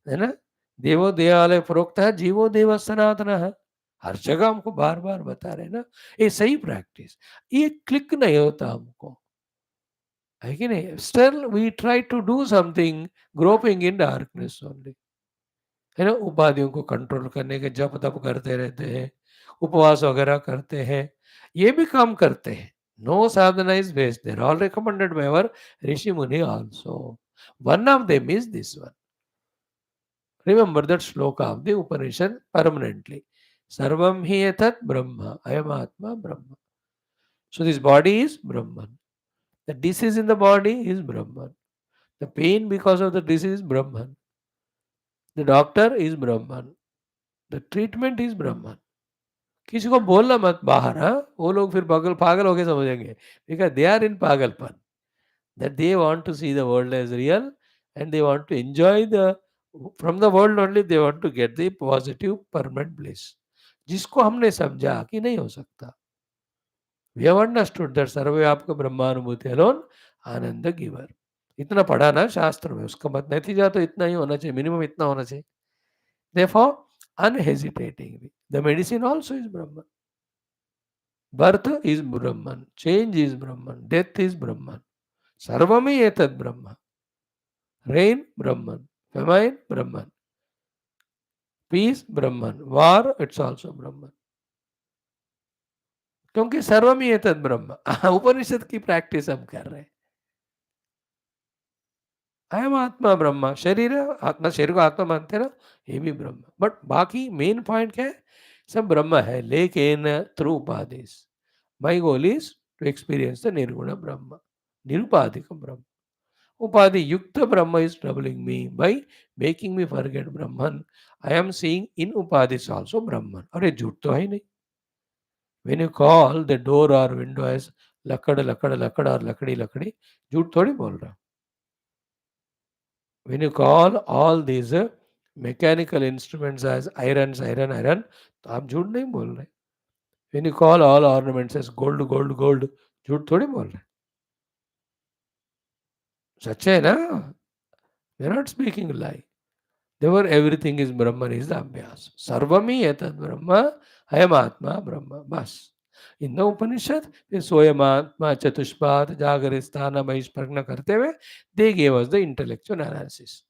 है ना? देवो देवालय प्रोक्त है, जीवो देव सनातन है. हर जगह हमको बार बार बता रहे ना, ये सही प्रैक्टिस. ये क्लिक नहीं होता हमको, है कि नहीं? Still we try to do something groping in darkness only. है ना? उपाधियों को कंट्रोल करने के जप तप करते रहते हैं, उपवास वगैरह करते हैं, ये भी काम करते हैं. No sadhana is best, there all recommended by our rishi muni also. One of them is this one. Remember that shloka of the Upanishad permanently. Sarvam hi etat Brahma. I am Atma Brahma. So this body is Brahman. The disease in the body is Brahman. The pain because of the disease is Brahman. The doctor is Brahman. The treatment is Brahman. किसी को बोलना मत बाहर, हाँ, वो लोग फिर पागल पागल होके समझेंगे, because they are in पागलपन, that they want to see the world as real and they want to enjoy the from the world only, they want to get the positive permanent bliss, जिसको हमने समझा कि नहीं हो सकता. We have understood that सर्वव्यापक ब्रह्मानुभूति alone आनंद giver. इतना पढ़ा ना शास्त्र में, उसका मत नतीजा तो इतना ही होना चाहिए, मिनिमम इतना होना चाहिए. Therefore, unhesitatingly, the medicine also is Brahman. Birth is Brahman, change is Brahman, death is Brahman. Sarvami etad Brahma. Rain, Brahman. Famine, Brahman. Peace, Brahman. War, it's also Brahman. क्योंकि सर्वम ही एतद ब्रह्म. उपनिषद की प्रैक्टिस हम कर रहे हैं. अयम आत्मा ब्रह्म. शरीर आत्मा, शरीर को आत्मा मानते ना, ये भी ब्रह्म. बट बाकी मेन पॉइंट क्या है? सब ब्रह्म है, लेकिन through upadhis. My goal is to experience the nirguna Brahma, निरुपाधिक ब्रह्म. उपाधि युक्त ब्रह्म is troubling me by making me forget Brahman. I am seeing in upadhis also Brahman. अरे झूठ तो है ही नहीं. When you call the door or window as लकड़ लकड़ लकड़ और लकड़ी लकड़ी, झूठ थोड़ी बोल रहा. When you call all these mechanical instruments as irons iron iron, तो आप झूठ नहीं बोल रहे. When you call all ornaments as gold gold gold, झूठ थोड़ी बोल रहे. सच है ना? We are not speaking lie. Therefore, everything is Brahman is the Abhyas. Sarvami etad Brahma, Ayam Atma Brahma. Bas. In the Upanishad, Soyam Atma Chatushpat Jagaristana Mahish Pragna karte hue, they gave us the intellectual analysis.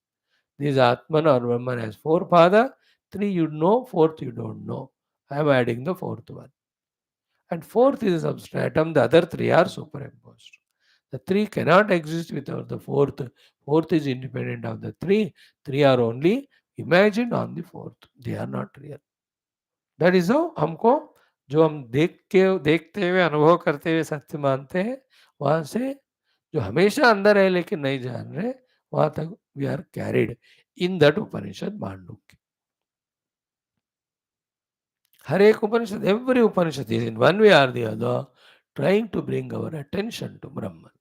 This Atman or Brahman has four pada, three you know, fourth you don't know. I am adding the fourth one. And fourth is a substratum, the other three are superimposed. The three cannot exist without the fourth. Fourth is independent of the three. Three are only imagined on the fourth. They are not real. That is how हमको जो हम देखते हुए अनुभव करते हुए सत्य मानते हैं, वहां से जो हमेशा अंदर है लेकिन नहीं जान रहे, वहां तक we are carried in that Upanishad Mandukya. हर एक Upanishad, every Upanishad is in one way or the other trying to bring our attention to Brahman.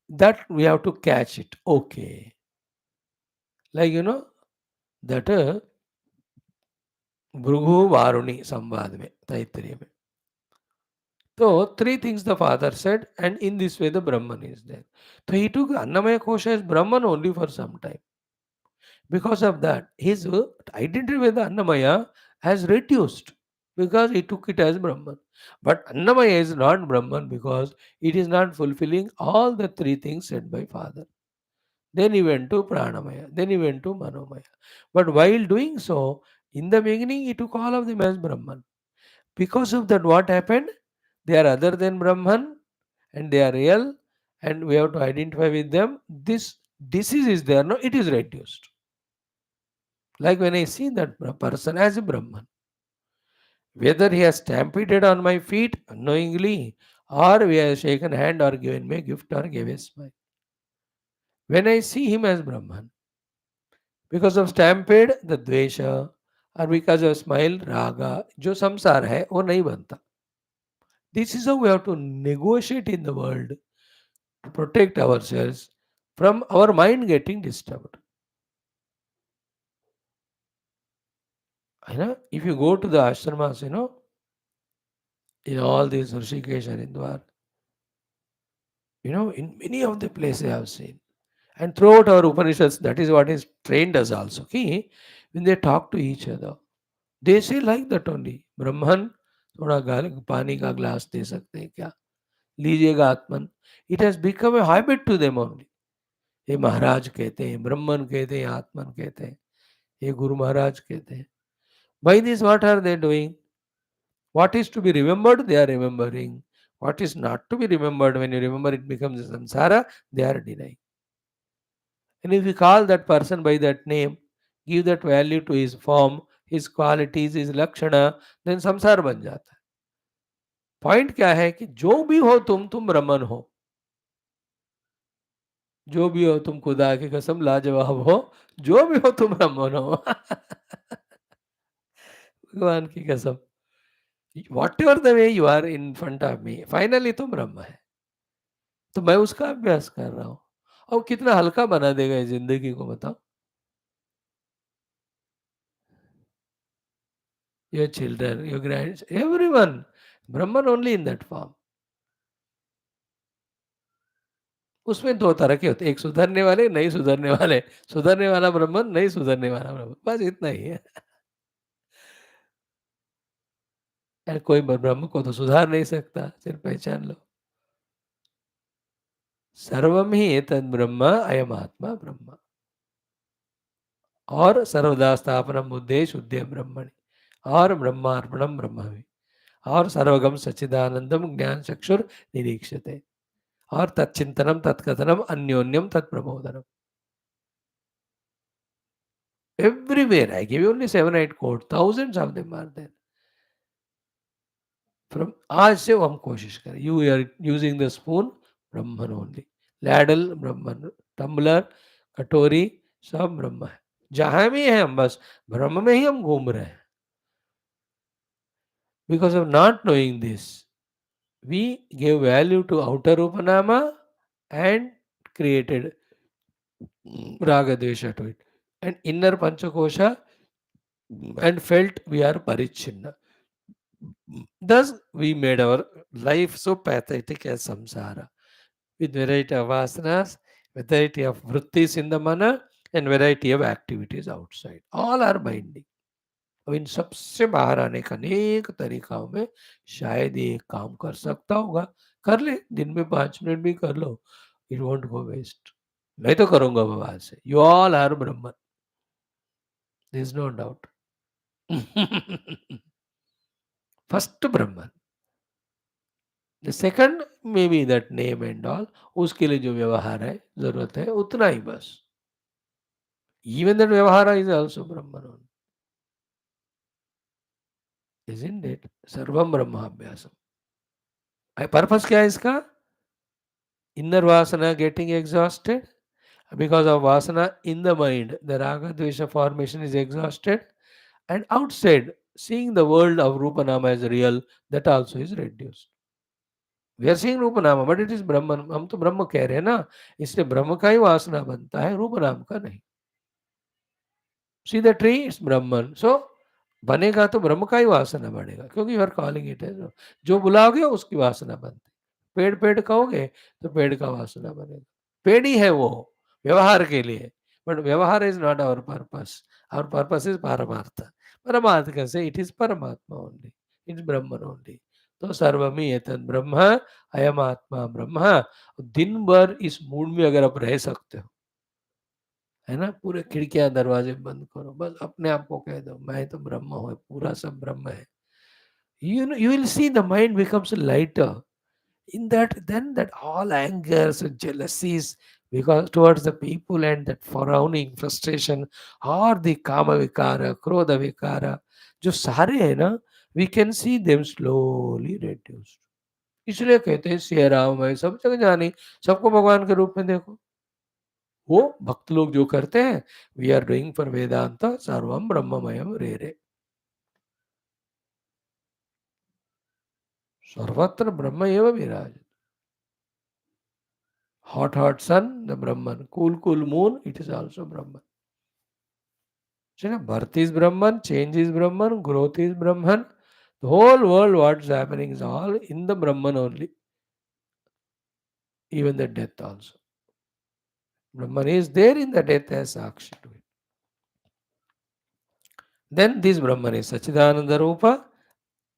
That we have to catch it. Okay. Like, that Bhrigu वारुणी संवाद में, तैत्तिरीय में. So, three things the father said, and in this way the Brahman is there. So, he took Annamaya Kosha as Brahman only for some time. Because of that, his identity with the Annamaya has reduced because he took it as Brahman. But Annamaya is not Brahman because it is not fulfilling all the three things said by father. Then he went to Pranamaya. Then he went to Manomaya. But while doing so, in the beginning, he took all of them as Brahman. Because of that, what happened? They are other than Brahman and they are real and we have to identify with them. This disease is there. No, it is reduced. Like when I see that person as a Brahman, whether he has stampeded on my feet unknowingly or we have shaken hand or given me a gift or gave a smile. When I see him as Brahman, because of stampede, the dvesha, or because of smile, raga, जो संसार है वो नहीं बनता. This is how we have to negotiate in the world to protect ourselves from our mind getting disturbed. If you go to the ashramas, in all these Rishikesh, Haridwar, in many of the places I have seen. And throughout our Upanishads, that is what is trained us also. When they talk to each other, they say like that only. Brahman, थोड़ा पानी का glass दे सकते हैं क्या? लीजिएगा आत्मन. It has become a habit to them only. ये महाराज कहते हैं, ब्रह्मन कहते हैं, आत्मन कहते हैं, ये गुरु महाराज कहते हैं. By this, what are they doing? What is to be remembered, they are remembering. What is not to be remembered, when you remember it becomes samsara, they are denying. And if we call that person by that name, give that value to his form, his qualities, his lakshana, then samsara ban jata hai. Point क्या है कि जो भी हो तुम ब्रह्मन हो. जो भी हो तुम खुदा की कसम लाजवाब हो. जो भी हो तुम ब्रह्मन हो. भगवान की कसम. Whatever the way you are in front of me, finally तुम ब्रह्म है. तो मैं उसका अभ्यास कर रहा हूँ. और कितना हल्का बना देगा ये जिंदगी को, बताओ. Your children, your grand, everyone Brahman only in that form. उसमें दो तरह के होते हैं, एक सुधरने वाले, नहीं सुधरने वाले. सुधरने वाला ब्रह्मन, नहीं सुधरने वाला ब्रह्मन, बस इतना ही है. यार कोई ब्रह्म को तो सुधार नहीं सकता, सिर्फ पहचान लो. सर्वम ही एतद् ब्रह्म अयम आत्मा ब्रह्म. और सर्वदा स्थापनम बुद्धे शुद्धे ब्रह्मणि. और ब्रह्मार्पणम ब्रह्मवि. और सर्वगम सच्चिदानंदम ज्ञान चक्षुर निरीक्षते. और तच्चिंतनम Tatkathanam अन्योन्यम तत्प्रबोधनम. Everywhere I give you only 7-8 quotes, thousands of them are there. From आज से वो हम कोशिश करें. You are using the spoon, Brahman only. Ladle, Brahman. Tumbler, katori, सब ब्रह्म है. जहां भी है हम बस ब्रह्म में ही हम घूम रहे हैं. Because of not knowing this, we gave value to outer Upanama and created Raga Dvesha to it. And inner Panchakosha, and felt we are Parichinna. Thus, we made our life so pathetic as samsara, with variety of vasanas, variety of vrittis in the mana, and variety of activities outside. All are binding. अब इन सबसे बाहर आने का अनेक तरीकाओं में शायद ये एक काम कर सकता होगा. कर ले, दिन में 5 मिनट भी कर लो. It won't go waste. मैं तो करूंगा बाबा से. You all are Brahman, there is no doubt. First Brahman. The second may be that name and all, उसके लिए जो व्यवहार है, जरूरत है, उतना ही बस. इवन दैट व्यवहार is also Brahman. Isn't it? सर्वम ब्रह्माभ्यासम. पर्पस क्या है इसका? Inner vasana getting exhausted. Because of vasana in the mind, the raga dvesha formation is exhausted. And outside, seeing the world of Rupa Nama as real, that also is reduced. We are seeing Rupa Nama, but it is Brahman. हम तो ब्रह्म कह रहे हैं ना, इसलिए ब्रह्म का ही वासना बनता है, रूप नाम का नहीं. See the tree, it's Brahman. So, बनेगा तो ब्रह्म का ही वासना बनेगा, क्योंकि यू आर कॉलिंग इट है. जो बुलाओगे उसकी वासना बनती. पेड़ पेड़ कहोगे तो पेड़ का वासना बनेगा. पेड़ ही है वो व्यवहार के लिए, बट व्यवहार is not our purpose. Our purpose is परमार्थ. परमार्थ कैसे? इट इज परमात्मा only, it is Brahman only. तो सर्वमी एतद् ब्रह्म अयम आत्मा ब्रह्म. दिन भर इस मूड में अगर आप रह सकते हो, है ना, पूरे खिड़कियां दरवाजे बंद करो, बस अपने आप को कह दो मैं तो ब्रह्म हूँ, पूरा सब ब्रह्म है. You will see the mind becomes lighter. In that, then that all angers and jealousies because towards the people and that frowning frustration or the kama vikara, krodha vikara, जो सारे है ना, we can see them slowly reduced. इसलिए कहते हैं सिया राम है सब जग जानी, सबको भगवान के रूप में देखो। वो भक्त लोग जो करते हैं, वी आर डूइंग फॉर वेदांत सर्वम ब्रह्ममयम रे रे, सर्वत्र ब्रह्म एव विराज। Hot sun, the Brahman. Cool moon, it is also Brahman. So, birth is Brahman, change is Brahman, growth is Brahman. The whole world, what's happening is all in the Brahman only. Even the death also. Brahman is there in the death as Sakshi to it. Then this Brahman is Sachidananda Rupa.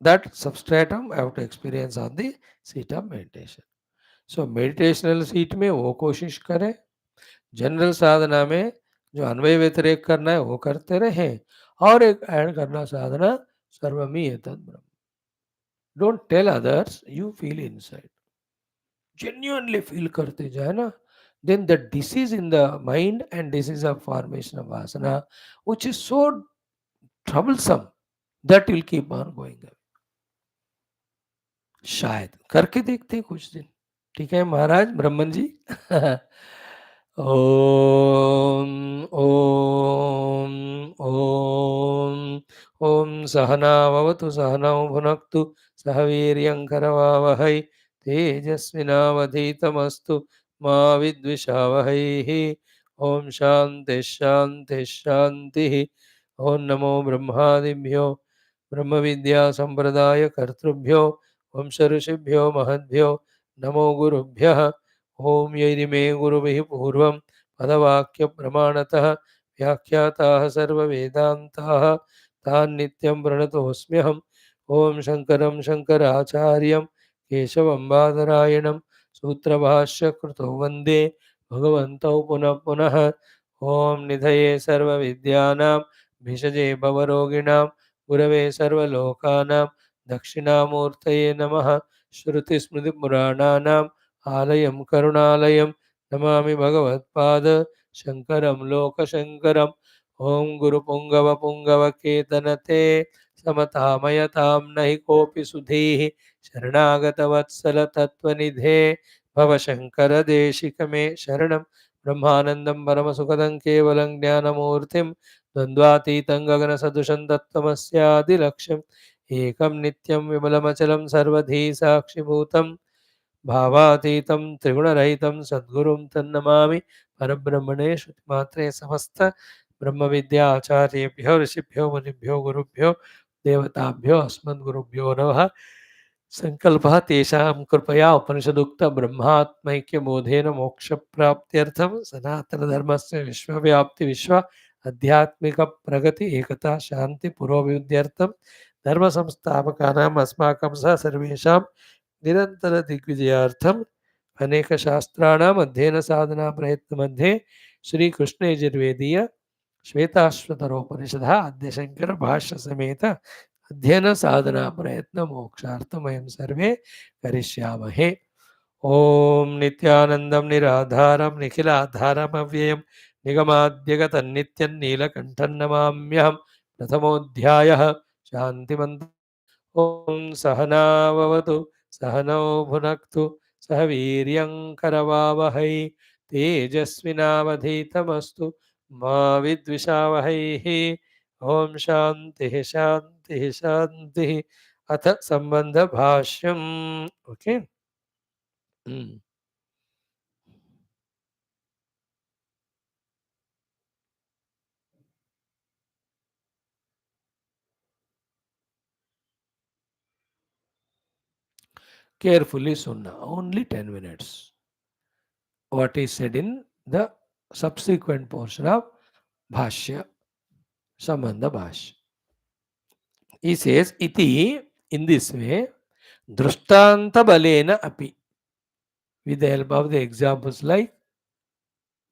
That substratum I have to experience on the seat of meditation. So, meditational seat में वो कोशिश करें, general साधना में जो अन्वय व्यतिरेक करना है वो करते रहें, और एक ऐड करना साधना सर्वमी एतद् ब्रह्म। Don't tell others, you feel inside, genuinely feel करते जाए ना, then the disease in the mind and disease of formation of vasana, which is so troublesome, that will keep on going away. शायद करके देखते हैं कुछ दिन। ठीक है महाराज ब्रह्मन जी। ओम ओम ओम ओम सहनावतु सहनौ भुनक्तु सह वीर्यंकरवावहै तेजस्विनावधीतमस्तु मा विद्विषावहैः। ओम शांति शांति शांति। ओम नमो ब्रह्मादिभ्यो ब्रह्म विद्या संप्रदाय कर्तृभ्यो वंश ऋषिभ्यो महद्भ्यो नमो गुरुभ्यः। ओम यैरिमे गुरुभिः पूर्वं पदवाक्यप्रमाणतः व्याख्याताः सर्ववेदान्ताः तान् नित्यं प्रणतोऽस्म्यहम्। ओम शङ्करं शङ्कराचार्यं केशवं बादरायणं सूत्रभाष्यकृतौ वन्दे भगवन्तौ पुनः पुनः। ओम निधये सर्वविद्यानां भिषजे भवरोगिणां गुरवे सर्वलोकानां दक्षिणामूर्तये नमः। श्रुतिस्मृतिपुराणानाम् आलयं करुणालयं नमामि भगवत्पाद शङ्करं लोकशङ्करम्। ॐ गुरुपुङ्गवपुङ्गवकेतनते समतामयतां नहि कोऽपि सुधीः शरणागतवत्सलतत्त्वनिधे भवशङ्करदेशिकमे शरणं। ब्रह्मानन्दं परमसुखदं केवलं ज्ञानमूर्तिं द्वन्द्वातीतं गगनसदृशं तत्त्वमस्यादिलक्ष्यम् एकं नित्यं विमलमचलं सर्वधी साक्षिभूतं भावातीतं त्रिगुणरहितं सद्गुरुं तन्नमामि परब्रह्मणे श्रुतिमात्रे समस्त ब्रह्म विद्या आचार्येभ्यो ऋषिभ्यो मुनिभ्यो गुरुभ्यो देवताभ्यो अस्मद्गुरुभ्यो नमः। संकल्पः तेषां कृपया उपनिषदुक्त ब्रह्मात्मैक्यबोधेन मोक्षप्राप्त्यर्थं सनातनधर्मस्य विश्वव्याप्ति विश्व आध्यात्मिक प्रगति एकता शांति पुरोभिवृद्ध्यर्थं धर्म संस्थापकानाम् अस्माकं सह सर्वेषां निरंतर दिग्विजयार्थम अनेक शास्त्राणाम अध्ययन साधना प्रयत्न मध्ये श्री कृष्ण यजुर्वेदीय श्वेताश्वतरोपनिषद आद्य शंकर भाष्य समेत अध्ययन साधना प्रयत्न मोक्षार्थम वयं सर्वे करिष्यामहे। ओम नित्यानंदम निराधारम निखिलाधारम अव्ययम निगमाद्यगतन्नित्यं नीलकंठं नमाम्यहम्। प्रथमोऽध्यायः शान्तिमन्त्रः। ओम सहनाववतु सहनौ भुनक्तु सह वीर्यं करवावहै तेजस्विनावधीतमस्तु मा विद्विषावहैः। ओम शांति शांति शांति। अथ संबंध भाष्यम। Okay, carefully sunna, only 10 minutes what is said in the subsequent portion of bhashya, sambandha bhashya. He says iti, in this way, drishtanta balena api, with the help of the examples like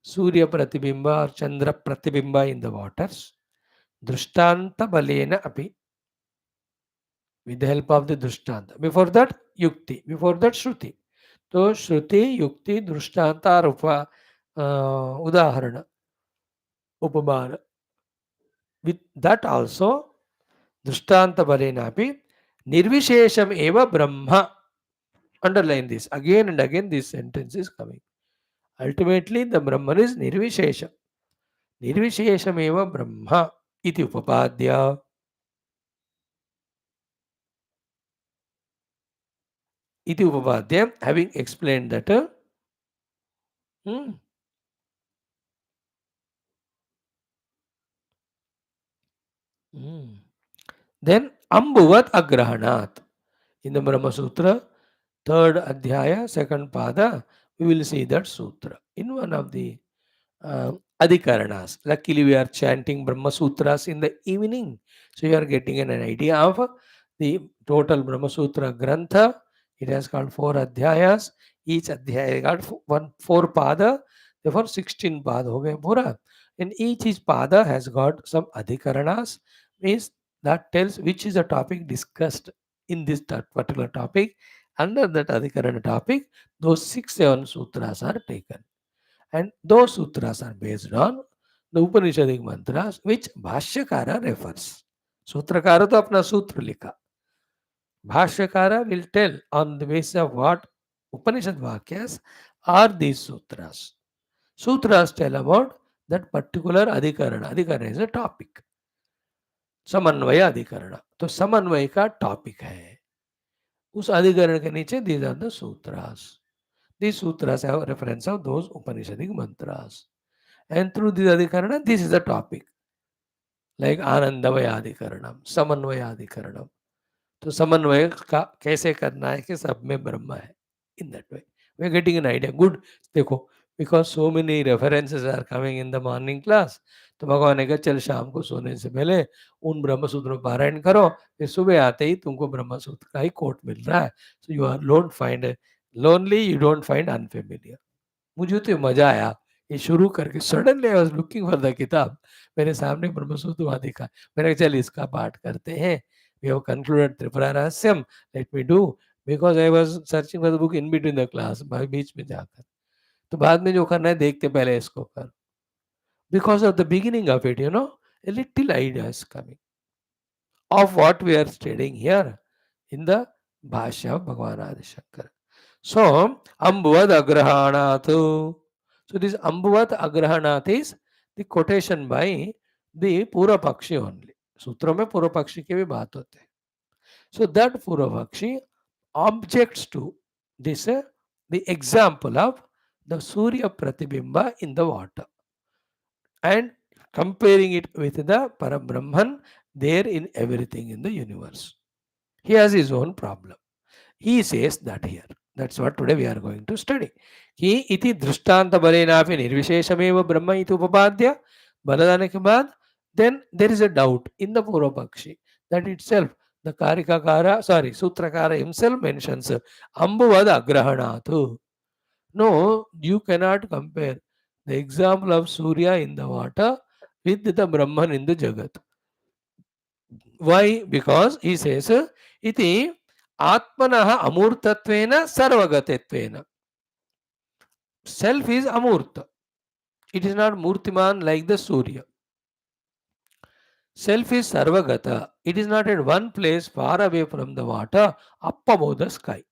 surya pratibimba or chandra pratibimba in the waters, drishtanta balena api, with the help of the drishtanta. Before that yukti, before that shruti. तो श्रुति युक्ति दृष्टांत और उदाहरण उपमान, with that also दृष्टांत बलेनापि निर्विशेषम एव ब्रह्म, Underline this. Again and again this sentence is coming. Ultimately the Brahman is Nirvishesha. Nirvisheshameva Brahma iti upapadya. Iti upapadya, having explained that hmm, hmm. Then Ambuvat Agrahanat. In the Brahma Sutra, third Adhyaya, second Pada, we will see that sutra in one of the Adhikaranas. Luckily, we are chanting Brahma Sutras in the evening. So, you are getting an idea of the total Brahma Sutra Grantha. It has got 4 Adhyayas. Each Adhyaya got four Pada. Therefore, 16 Pada ho gaye pura. And each Pada has got some Adhikaranas. Means that tells which is the topic discussed in this particular topic. Under that Adhikarana topic, those 6-7 sutras are taken. And those sutras are based on the Upanishadic mantras which Bhashyakara refers. Sutrakara to apna sutra likha. Bhashyakara will tell on the basis of what Upanishad Vakyas are these sutras. Sutras tell about that particular adhikarana. Adhikarana is a topic. समन्वय अधिकरण तो समन्वय का topic है उस अधिकरण के नीचे these are the sutras. These sutras have reference of those Upanishadic mantras. And through this adhikarana, this is the topic. Like Anandavayadikaranam, Samanvayadikaranam. तो समन्वय का कैसे करना है कि सब में ब्रह्म है in that way we are getting an idea good देखो because so many references are coming in the morning class तो भगवान ने कहा चल शाम को सोने से पहले उन ब्रह्म सूत्रों पारायण करो फिर सुबह आते ही तुमको ब्रह्म सूत्र का ही कोट मिल रहा है so you are don't find lonely you don't find unfamiliar मुझे तो मजा आया ये शुरू करके suddenly I was looking for the किताब मेरे सामने ब्रह्म सूत्र वहां दिखा मैंने कहा चल इसका पाठ करते हैं we have concluded Tripura Rahasyam. Let me do because I was searching for the book in between the class. भाई बीच में जाकर तो बाद में जो करना है देखते पहले इसको कर because of the beginning of it, you know, a little idea is coming of what we are studying here in the Bhashya of Bhagavan Adi Shankara. So Ambuvad Agrahanatu. So this Ambuvad Agrahanat is the quotation by the Pura Pakshi only. सूत्रों में पूर्व पक्षी की भी बात होते हैं so that Purvapakshi objects to this the example of the Surya Pratibimba in the water and comparing it with the Parabrahman there in everything in the universe. He has his own problem. He says that here. That's what today we are going to study. कि इति दृष्टांत बलेनापि निर्विशेषमेव ब्रह्म इति उपपाद्य बलदाने के बाद then there is a doubt in the Purvapakshi that itself the Karikakara, sorry, Sutrakara himself mentions Ambuvad Agrahanatu. No, you cannot compare the example of Surya in the water with the Brahman in the Jagat. Why? Because he says, iti Atmanaha Amurtatvena Sarvagatetvena. Self is Amurta. It is not Murtiman like the Surya. Self is Sarvagata. It is not at one place far away from the water, up above the sky.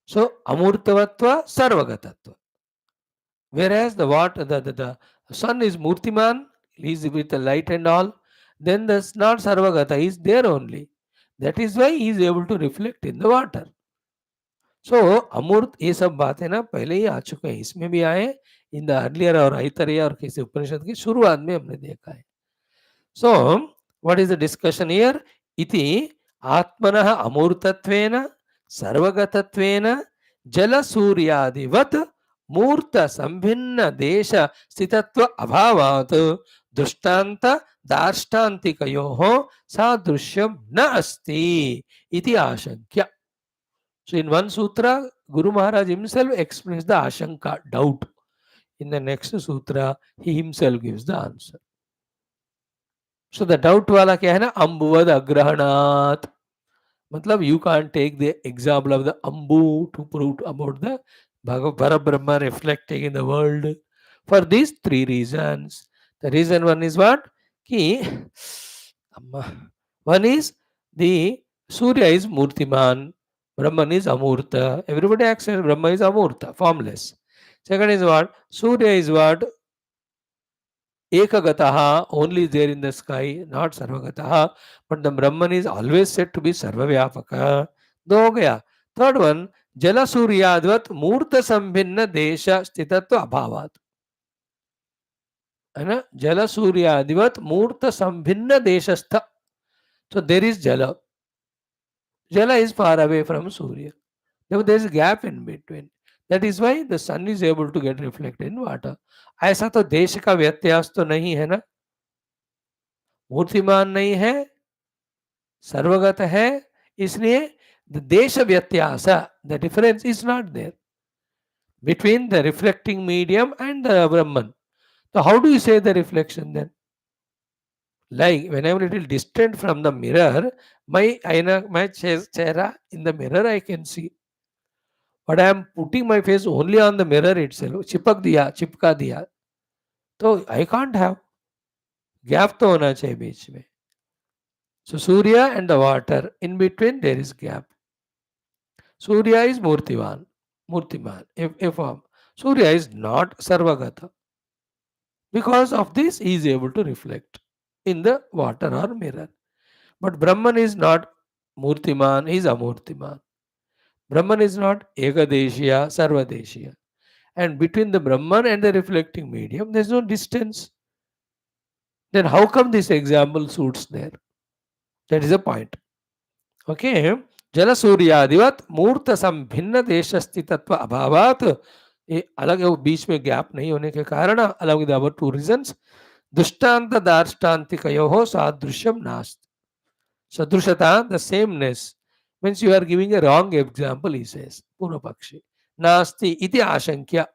So, Amurtavatva, Sarvagatatva. Whereas the water, the sun is Murtiman, he is with the light and all, then the not Sarvagata is there only. That is why he is able to reflect in the water. सो अमूर्त ये सब बातें ना पहले ही आ चुके हैं इसमें भी आए इन द अर्लियर और ऐतरेय और किसी उपनिषद की शुरुआत में हमने देखा है so what is the discussion here इति आत्मनः अमूर्तत्वेन सर्वगतत्वेन जल सूर्यादिवत मूर्त संभिन्न देश स्थितत्व अभावात् दृष्टांत दार्ष्टान्तिकयोः सादृश्यं न अस्ति इति आशंक्य. So in one sutra, Guru Maharaj himself explains the ashanka, doubt. In the next sutra, he himself gives the answer. So the doubt wala kya hai na? Ambuvad agrahanat. Matlab you can't take the example of the Ambu to prove about the Parabrahma reflecting in the world. For these three reasons. The reason one is what? Ki, one is the Surya is Murtiman. Brahman is Amurta. Everybody accepts Brahma is Amurta, formless. Second is what? Surya is what? Ekagataha, only there in the sky, not Sarvagataha. But the Brahman is always said to be Sarvavyapaka. दो हो गया. Third one, Jala Suryadvat Murta Sambhinna Desha Stitatva Abhavat. है ना? जल सूर्यादिवत मूर्त संभिन्न Deshastha. So there is Jala. Jala is far away from Surya. Therefore, there is a gap in between. That is why the sun is able to get reflected in water. ऐसा तो देश का व्यत्यास तो नहीं है ना, मूर्तिमान नहीं है, सर्वगत है, इसलिए the देश व्यत्यास, the difference is not there between the reflecting medium and the Brahman. So how do you say the reflection then? Like when I am a little distant from the mirror, my aina, my chehra in the mirror I can see. But I am putting my face only on the mirror itself. चिपक दिया, चिपका दिया, तो I can't have. Gap तो होना चाहिए बीच में. So Surya and the water, in between there is gap. Surya is Murtiman, a form. Surya is not Sarvagata. Because of this, he is able to reflect in the water or mirror. But Brahman is not Murtiman, he is Amurtiman. Brahman is not Ekadeshiya, Sarvadeshiya. And between the Brahman and the reflecting medium, there is no distance. Then how come this example suits there? That is the point. Okay. जल सूर्यादिवत मूर्त संभिन्न देश स्थितत्व अभावात, ये अलग है, वो बीच में gap नहीं होने के कारण, अलग विद अवर टू रीजंस. दृष्टांत दार्ष्टान्तिकयोः सादृश्यम नास्ति. Sadrushata, the sameness, means you are giving a wrong example, he says. Purvapakshi. Nasti iti ashankya.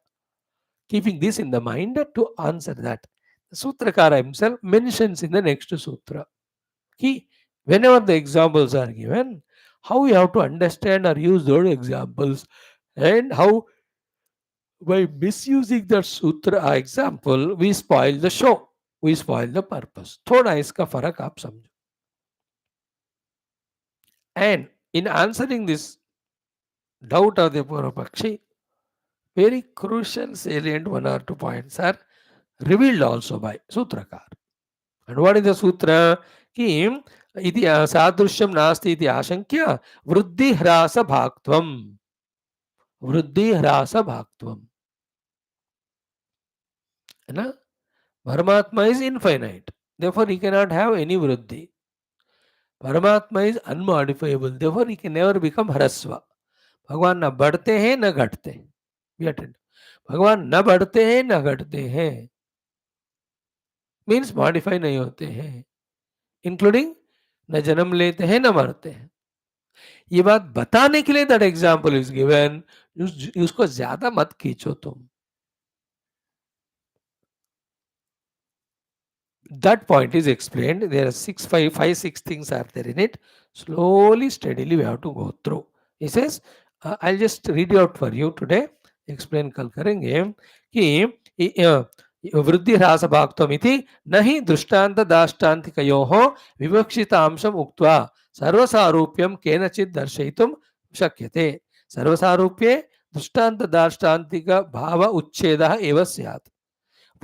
Keeping this in the mind to answer that. The Sutrakara himself mentions in the next sutra. He, whenever the examples are given, how you have to understand or use those examples, and how by misusing that sutra example, we spoil the show. We spoil the purpose. थोड़ा इसका फर्क आप समझो. And in answering this doubt of the Purvapakshi, very crucial, salient 1 or 2 points are revealed also by Sutrakar. And what is the Sutra? Ki iti sadrishyam nasti iti ashankya vruddhi hrasa bhaktvam. Vruddhi hrasa bhaktvam. Na? Paramatma is infinite. Therefore, he cannot have any vruddhi. Paramatma is unmodifiable. Therefore, he can never become hrasva. भगवान न बढ़ते हैं न घटते. भगवान न बढ़ते हैं न घटते हैं, मीन्स मॉडिफाई नहीं होते हैं, इंक्लूडिंग न जन्म लेते हैं न मरते हैं. ये बात बताने के लिए दैट एग्जाम्पल इज गिवन. उसको ज्यादा मत खींचो तुम. That point is explained. There are 6 things are there in it. Slowly, steadily, we have to go through. He says, I'll just read it out for you today. Explain कल करेंगे कि वृद्धि ह्रास भाक्त्वमिति नहि दृष्टान्त दाष्टान्तिकयोः विवक्षितांशम् उक्त्वा सर्वसारूप्यं केनचित् दर्शयितुं शक्यते. सर्वसारूप्ये दृष्टान्त दाष्टान्तिक भाव उच्छेदः एव स्यात्.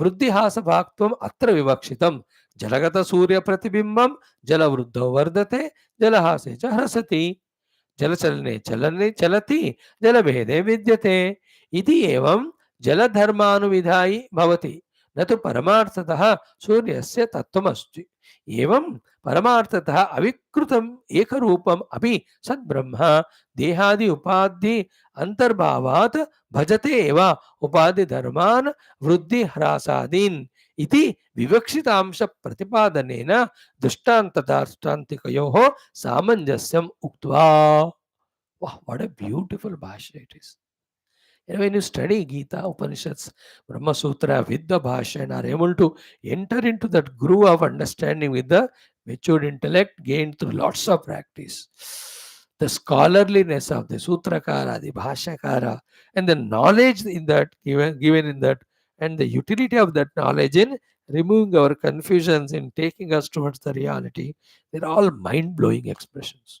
वृद्धिहास भाक्त्वम् अत्र विवक्षितम्. जलगत सूर्य प्रतिबिंबम जलवृद्धौ वर्धते जलहासे च ह्रसति. जलचलने चलने चलति जलभेदे विद्यते इति एवं जलधर्मानुविधायी भवति, न तो परमार्थतः सूर्यस्य तत्त्वमस्ति. एवं परमार्थतः अविकृतम् एकरूपम् अपि सद्ब्रह्म देहादि उपाधि अंतर्भावात् भजते एव उपाधि धर्मान् वृद्धि ह्रासादीन् इति विवक्षितांश प्रतिपादनेन दृष्टान्तदाष्टान्तिकयोः सामंजस्यम् उक्त्वा. Wow, what a beautiful bhashya it is. And when you study Gita, Upanishads, Brahma Sutra with the bhashya and are able to enter into that groove of understanding with the matured intellect gained through lots of practice, the scholarliness of the Sutrakara, the Bhashyakara, and the knowledge in that given in that, and the utility of that knowledge in removing our confusions, in taking us towards the reality, they're all mind-blowing expressions.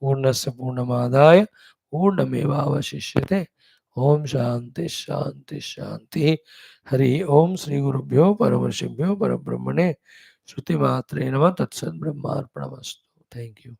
पूर्णस्य पूर्णमादाय पूर्णमेवावशिष्यते। ओम शांति शांति शांति। हरि ओम। श्री गुरुभ्यो परमर्षिभ्यो परब्रह्मणे श्रुति मात्रे नमः। तत्सत् ब्रह्मार्पणमस्तु। Thank you.